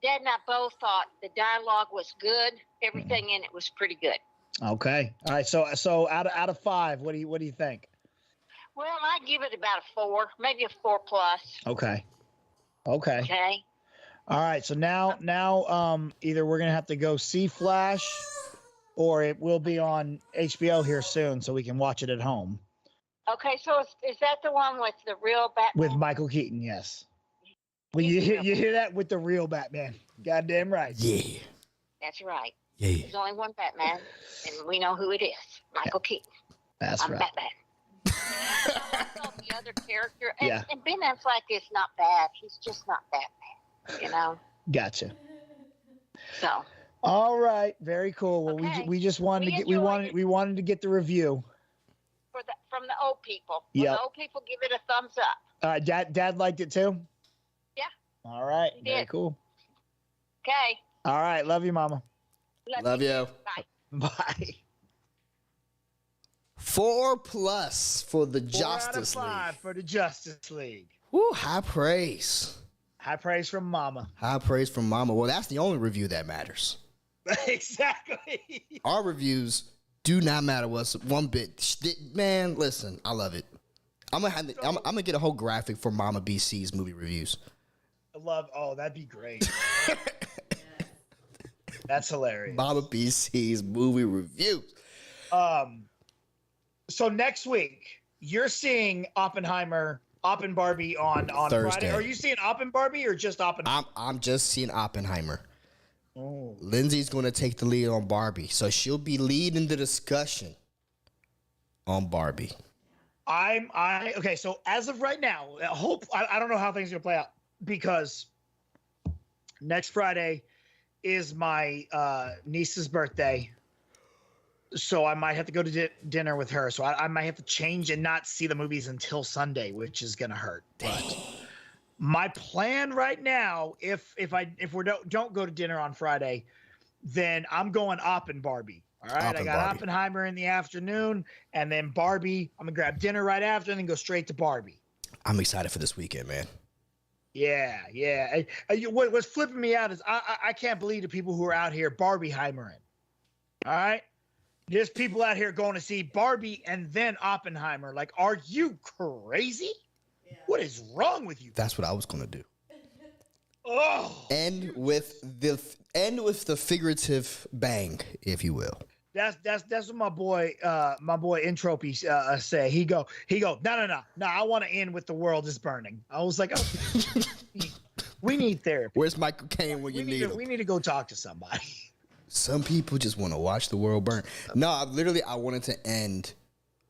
[SPEAKER 5] Dad and I both thought the dialogue was good. Everything in it was pretty good.
[SPEAKER 2] Okay. All right. So out of 5, what do you think?
[SPEAKER 5] Well, I give it about a 4, maybe a 4+.
[SPEAKER 2] Okay.
[SPEAKER 5] Okay.
[SPEAKER 2] All right. So now either we're gonna have to go see Flash, or it will be on HBO here soon, so we can watch it at home.
[SPEAKER 5] Okay. So is that the one with the real Batman?
[SPEAKER 2] With Michael Keaton, yes. Well, you hear that, with the real Batman? Goddamn right.
[SPEAKER 1] Yeah.
[SPEAKER 5] That's right.
[SPEAKER 1] Yeah.
[SPEAKER 5] There's only one Batman, and we know who it is. Michael Keaton.
[SPEAKER 2] That's
[SPEAKER 5] I'm
[SPEAKER 2] right.
[SPEAKER 5] Batman. I thought the other character, and Ben Affleck is not bad. He's just not Batman,
[SPEAKER 2] Gotcha.
[SPEAKER 5] So.
[SPEAKER 2] All right. Very cool. Well,
[SPEAKER 5] Okay.
[SPEAKER 2] we just wanted we wanted to get the review.
[SPEAKER 5] From the old people.
[SPEAKER 2] Yep.
[SPEAKER 5] The old people give it a thumbs up.
[SPEAKER 2] Dad liked it too?
[SPEAKER 5] Yeah.
[SPEAKER 2] All right.
[SPEAKER 5] He
[SPEAKER 2] Very
[SPEAKER 5] did.
[SPEAKER 2] cool.
[SPEAKER 5] Okay.
[SPEAKER 2] All right. Love you, Mama.
[SPEAKER 1] Love you.
[SPEAKER 5] Bye.
[SPEAKER 2] Bye.
[SPEAKER 1] 4+ for the
[SPEAKER 2] 4
[SPEAKER 1] Justice
[SPEAKER 2] out of 5
[SPEAKER 1] League.
[SPEAKER 2] for the Justice League.
[SPEAKER 1] Woo, high praise.
[SPEAKER 2] High praise from Mama.
[SPEAKER 1] High praise from Mama. Well, that's the only review that matters.
[SPEAKER 2] Exactly.
[SPEAKER 1] Our reviews do not matter what's one bit. Man, listen, I love it. I'm gonna get a whole graphic for Mama BC's movie reviews.
[SPEAKER 2] That'd be great. That's hilarious.
[SPEAKER 1] Mama BC's movie reviews.
[SPEAKER 2] So next week, you're seeing Barbie on
[SPEAKER 1] Thursday.
[SPEAKER 2] Friday. Are you seeing Barbie or just Oppenheimer?
[SPEAKER 1] I'm just seeing Oppenheimer.
[SPEAKER 2] Oh.
[SPEAKER 1] Lindsay's going to take the lead on Barbie, so she'll be leading the discussion on Barbie.
[SPEAKER 2] Okay. So as of right now, I don't know how things are gonna play out because next Friday is my niece's birthday. So I might have to go to dinner with her. So I might have to change and not see the movies until Sunday, which is gonna hurt. But my plan right now, if we don't go to dinner on Friday, then I'm going Barbie. All right, I got
[SPEAKER 1] Barbie.
[SPEAKER 2] Oppenheimer in the afternoon, and then Barbie. I'm gonna grab dinner right after, and then go straight to Barbie.
[SPEAKER 1] I'm excited for this weekend, man.
[SPEAKER 2] Yeah. What's flipping me out is I can't believe the people who are out here Barbieheimer-ing. All right. There's people out here going to see Barbie and then Oppenheimer. Like, are you crazy? Yeah. What is wrong with you?
[SPEAKER 1] That's what I was gonna do.
[SPEAKER 2] Oh,
[SPEAKER 1] End with the figurative bang, if you will.
[SPEAKER 2] that's what my boy Entropy say. He go. No. I want to end with the world is burning. I was like, oh, we need therapy.
[SPEAKER 1] Where's Michael Caine when you need him?
[SPEAKER 2] We need to go talk to somebody.
[SPEAKER 1] Some people just want to watch the world burn. No, I wanted to end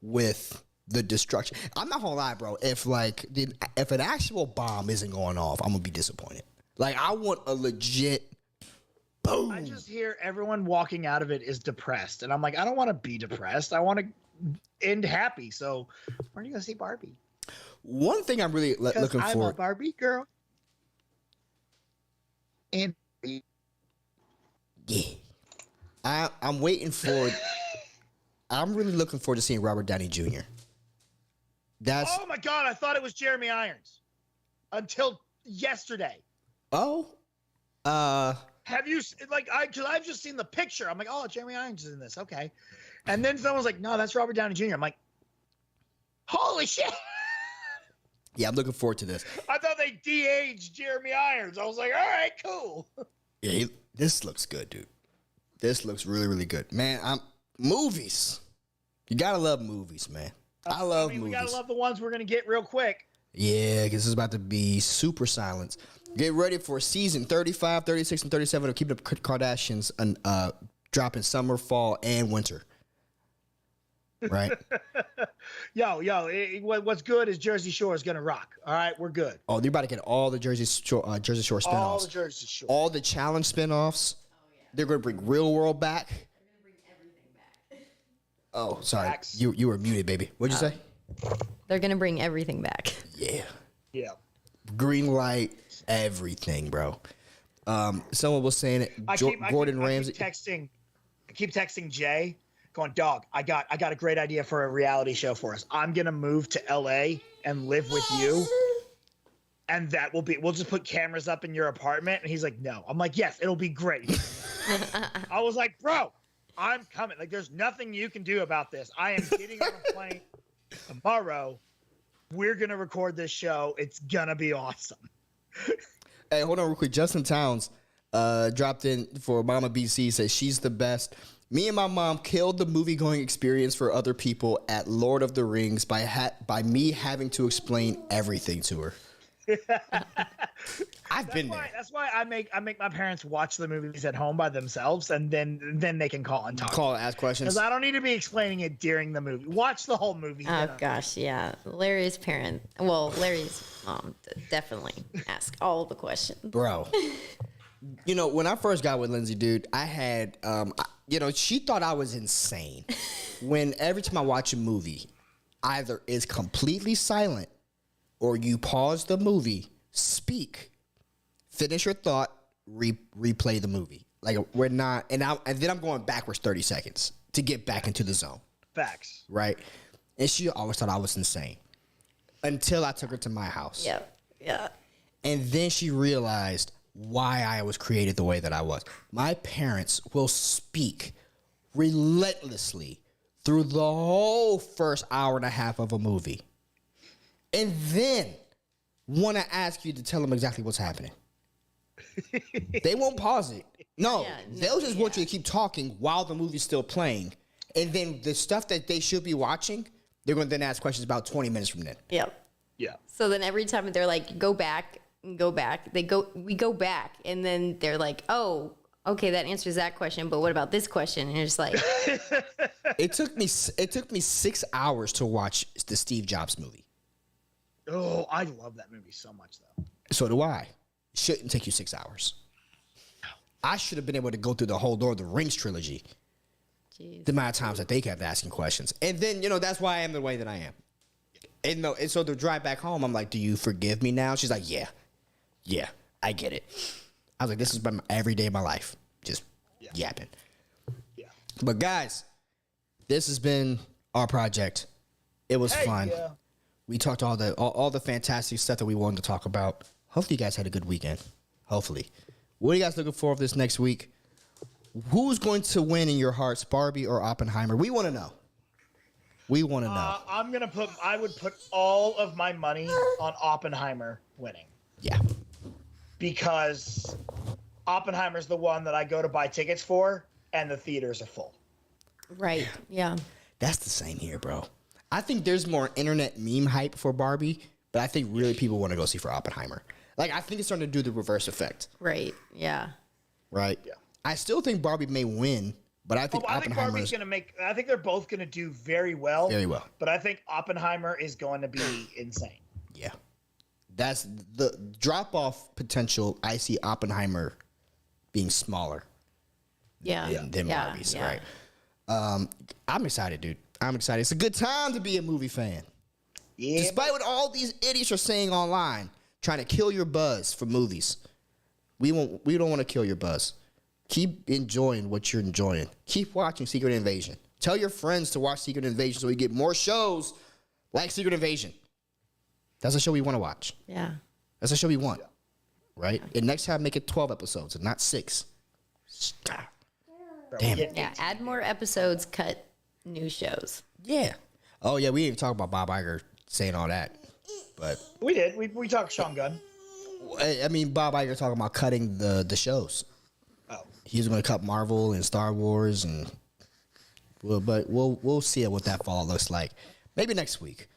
[SPEAKER 1] with the destruction. I'm not gonna lie, bro. If an actual bomb isn't going off, I'm gonna be disappointed. Like, I want a legit boom.
[SPEAKER 2] I just hear everyone walking out of it is depressed, and I'm like, I don't want to be depressed. I want to end happy. So, where are you gonna see Barbie?
[SPEAKER 1] One thing I'm really looking
[SPEAKER 2] I'm
[SPEAKER 1] for.
[SPEAKER 2] a Barbie girl. And
[SPEAKER 1] Yeah. I'm waiting for. I'm really looking forward to seeing Robert Downey Jr.
[SPEAKER 2] Oh my God! I thought it was Jeremy Irons until yesterday.
[SPEAKER 1] Oh.
[SPEAKER 2] Have you because I've just seen the picture. I'm like, oh, Jeremy Irons is in this. Okay, and then someone's like, no, that's Robert Downey Jr. I'm like, holy shit!
[SPEAKER 1] Yeah, I'm looking forward to this.
[SPEAKER 2] I thought they de-aged Jeremy Irons. I was like, all right, cool.
[SPEAKER 1] Yeah, this looks good, dude. This looks really, really good, man. Movies. You gotta love movies, man. I love movies.
[SPEAKER 2] We gotta love the ones we're gonna get real quick.
[SPEAKER 1] Yeah, because it's about to be super silence. Get ready for season 35, 36, and 37 of Keeping Up with the Kardashians dropping summer, fall, and winter. Right?
[SPEAKER 2] What's good is Jersey Shore is gonna rock. All right, we're good.
[SPEAKER 1] Oh, you're about to get all the Jersey Shore spinoffs.
[SPEAKER 2] All the Jersey Shore.
[SPEAKER 1] All the challenge spinoffs. They're gonna bring Real World back. They're gonna bring everything back. Oh, sorry.
[SPEAKER 2] Facts.
[SPEAKER 1] You were muted, baby. What'd you say?
[SPEAKER 3] They're gonna bring everything back.
[SPEAKER 1] Yeah.
[SPEAKER 2] Yeah.
[SPEAKER 1] Green light, everything, bro. Someone was saying it. Gordon Ramsay.
[SPEAKER 2] I keep texting Jay, going, dog, I got a great idea for a reality show for us. I'm gonna move to LA and live with you. And we'll just put cameras up in your apartment. And he's like, no. I'm like, yes, it'll be great. I was like, bro, I'm coming. Like, there's nothing you can do about this. I am getting on a plane tomorrow. We're going to record this show. It's going to be awesome.
[SPEAKER 1] Hey, hold on real quick. Justin Towns dropped in for Mama BC, says she's the best. Me and my mom killed the movie-going experience for other people at Lord of the Rings by me having to explain everything to her. I've been there.
[SPEAKER 2] That's why I make my parents watch the movies at home by themselves, and then they can call and talk.
[SPEAKER 1] Call, ask questions.
[SPEAKER 2] Because I don't need to be explaining it during the movie. Watch the whole movie.
[SPEAKER 3] Oh gosh, yeah. Larry's mom definitely ask all the questions.
[SPEAKER 1] Bro. When I first got with Lindsay, dude, I had she thought I was insane. When every time I watch a movie, either it's completely silent or you pause the movie, speak, finish your thought, replay the movie. Like, we're not, and then I'm going backwards 30 seconds to get back into the zone.
[SPEAKER 2] Facts.
[SPEAKER 1] right? And she always thought I was insane until I took her to my house.
[SPEAKER 3] Yeah. Yeah.
[SPEAKER 1] And then she realized why I was created the way that I was. My parents will speak relentlessly through the whole first hour and a half of a movie. And then want to ask you to tell them exactly what's happening. They won't pause it. No, they'll just want you to keep talking while the movie's still playing. And then the stuff that they should be watching, they're going to then ask questions about 20 minutes from then.
[SPEAKER 3] Yep.
[SPEAKER 2] Yeah.
[SPEAKER 3] So then every time they're like, go back, we go back. And then they're like, oh, okay, that answers that question. But what about this question? And it's like,
[SPEAKER 1] It took me 6 hours to watch the Steve Jobs movie.
[SPEAKER 2] Oh, I love that movie so much, though.
[SPEAKER 1] So do I. It shouldn't take you 6 hours. I should have been able to go through the whole Lord of the Rings trilogy.
[SPEAKER 3] jeez.
[SPEAKER 1] The amount of times that they kept asking questions. And then, that's why I am the way that I am. And so the drive back home, I'm like, do you forgive me now? She's like, yeah, I get it. I was like, this has been every day of my life. Just yapping.
[SPEAKER 2] Yeah.
[SPEAKER 1] But guys, this has been our project. It was fun.
[SPEAKER 2] Yeah.
[SPEAKER 1] We talked all the fantastic stuff that we wanted to talk about. Hopefully you guys had a good weekend. Hopefully. What are you guys looking for this next week? Who's going to win in your hearts, Barbie or Oppenheimer? We want to know. We want to know.
[SPEAKER 2] I would put all of my money on Oppenheimer winning.
[SPEAKER 1] Yeah.
[SPEAKER 2] Because Oppenheimer's the one that I go to buy tickets for, and the theaters are full.
[SPEAKER 3] Right. Yeah.
[SPEAKER 1] That's the same here, bro. I think there's more internet meme hype for Barbie, but I think really people want to go see for Oppenheimer. Like, I think it's starting to do the reverse effect.
[SPEAKER 3] Right. Yeah.
[SPEAKER 1] Right?
[SPEAKER 2] Yeah.
[SPEAKER 1] I still think Barbie may win, but I think
[SPEAKER 2] I think Barbie's going to I think they're both going to do very well.
[SPEAKER 1] Very well.
[SPEAKER 2] But I think Oppenheimer is going to be insane.
[SPEAKER 1] Yeah. That's the drop-off potential. I see Oppenheimer being smaller
[SPEAKER 3] Yeah.
[SPEAKER 1] than Barbie's, right? I'm excited, dude. I'm excited. It's a good time to be a movie fan.
[SPEAKER 2] Yeah.
[SPEAKER 1] Despite what all these idiots are saying online, trying to kill your buzz for movies. We don't want to kill your buzz. Keep enjoying what you're enjoying. Keep watching Secret Invasion. Tell your friends to watch Secret Invasion so we get more shows like Secret Invasion. That's a show we want to watch.
[SPEAKER 3] Yeah.
[SPEAKER 1] That's a show we want. Right? And next time, make it 12 episodes and not 6. Damn it.
[SPEAKER 3] Yeah. Add more episodes, cut new shows.
[SPEAKER 1] Yeah. Oh, yeah, we didn't even talk about Bob Iger saying all that. But
[SPEAKER 2] We did. We talked Sean Gunn.
[SPEAKER 1] I mean, Bob Iger talking about cutting the shows.
[SPEAKER 2] Oh.
[SPEAKER 1] He's going to cut Marvel and Star Wars, and we'll see what that fall looks like. Maybe next week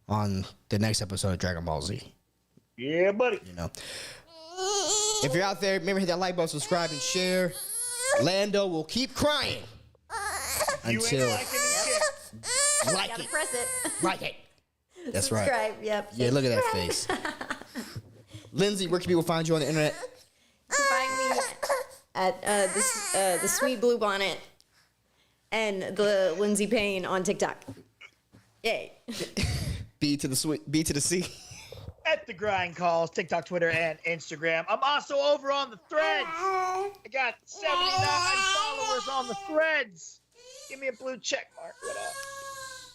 [SPEAKER 1] on the next episode of Dragon Ball Z.
[SPEAKER 2] Yeah, buddy.
[SPEAKER 1] If you're out there, remember hit that like button, subscribe, and share. Lando will keep crying until like
[SPEAKER 3] Gotta
[SPEAKER 1] it.
[SPEAKER 3] press it.
[SPEAKER 1] Like it. That's right.
[SPEAKER 3] Subscribe. Yep.
[SPEAKER 1] Yeah, look at that face. Lindsay, where can people find you on the internet?
[SPEAKER 3] You can find me at the Sweet Blue Bonnet and the Lindsay Payne on TikTok. Yay.
[SPEAKER 1] B to the C.
[SPEAKER 2] At the Grind Calls, TikTok, Twitter, and Instagram. I'm also over on the Threads. I got 79 followers on the Threads. Give me a blue check mark. What up?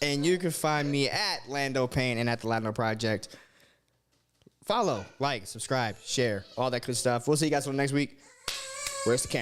[SPEAKER 1] And you can find me at Lando Payne and at the Lando Project. Follow, like, subscribe, share, all that good stuff. We'll see you guys on next week. Where's the camera?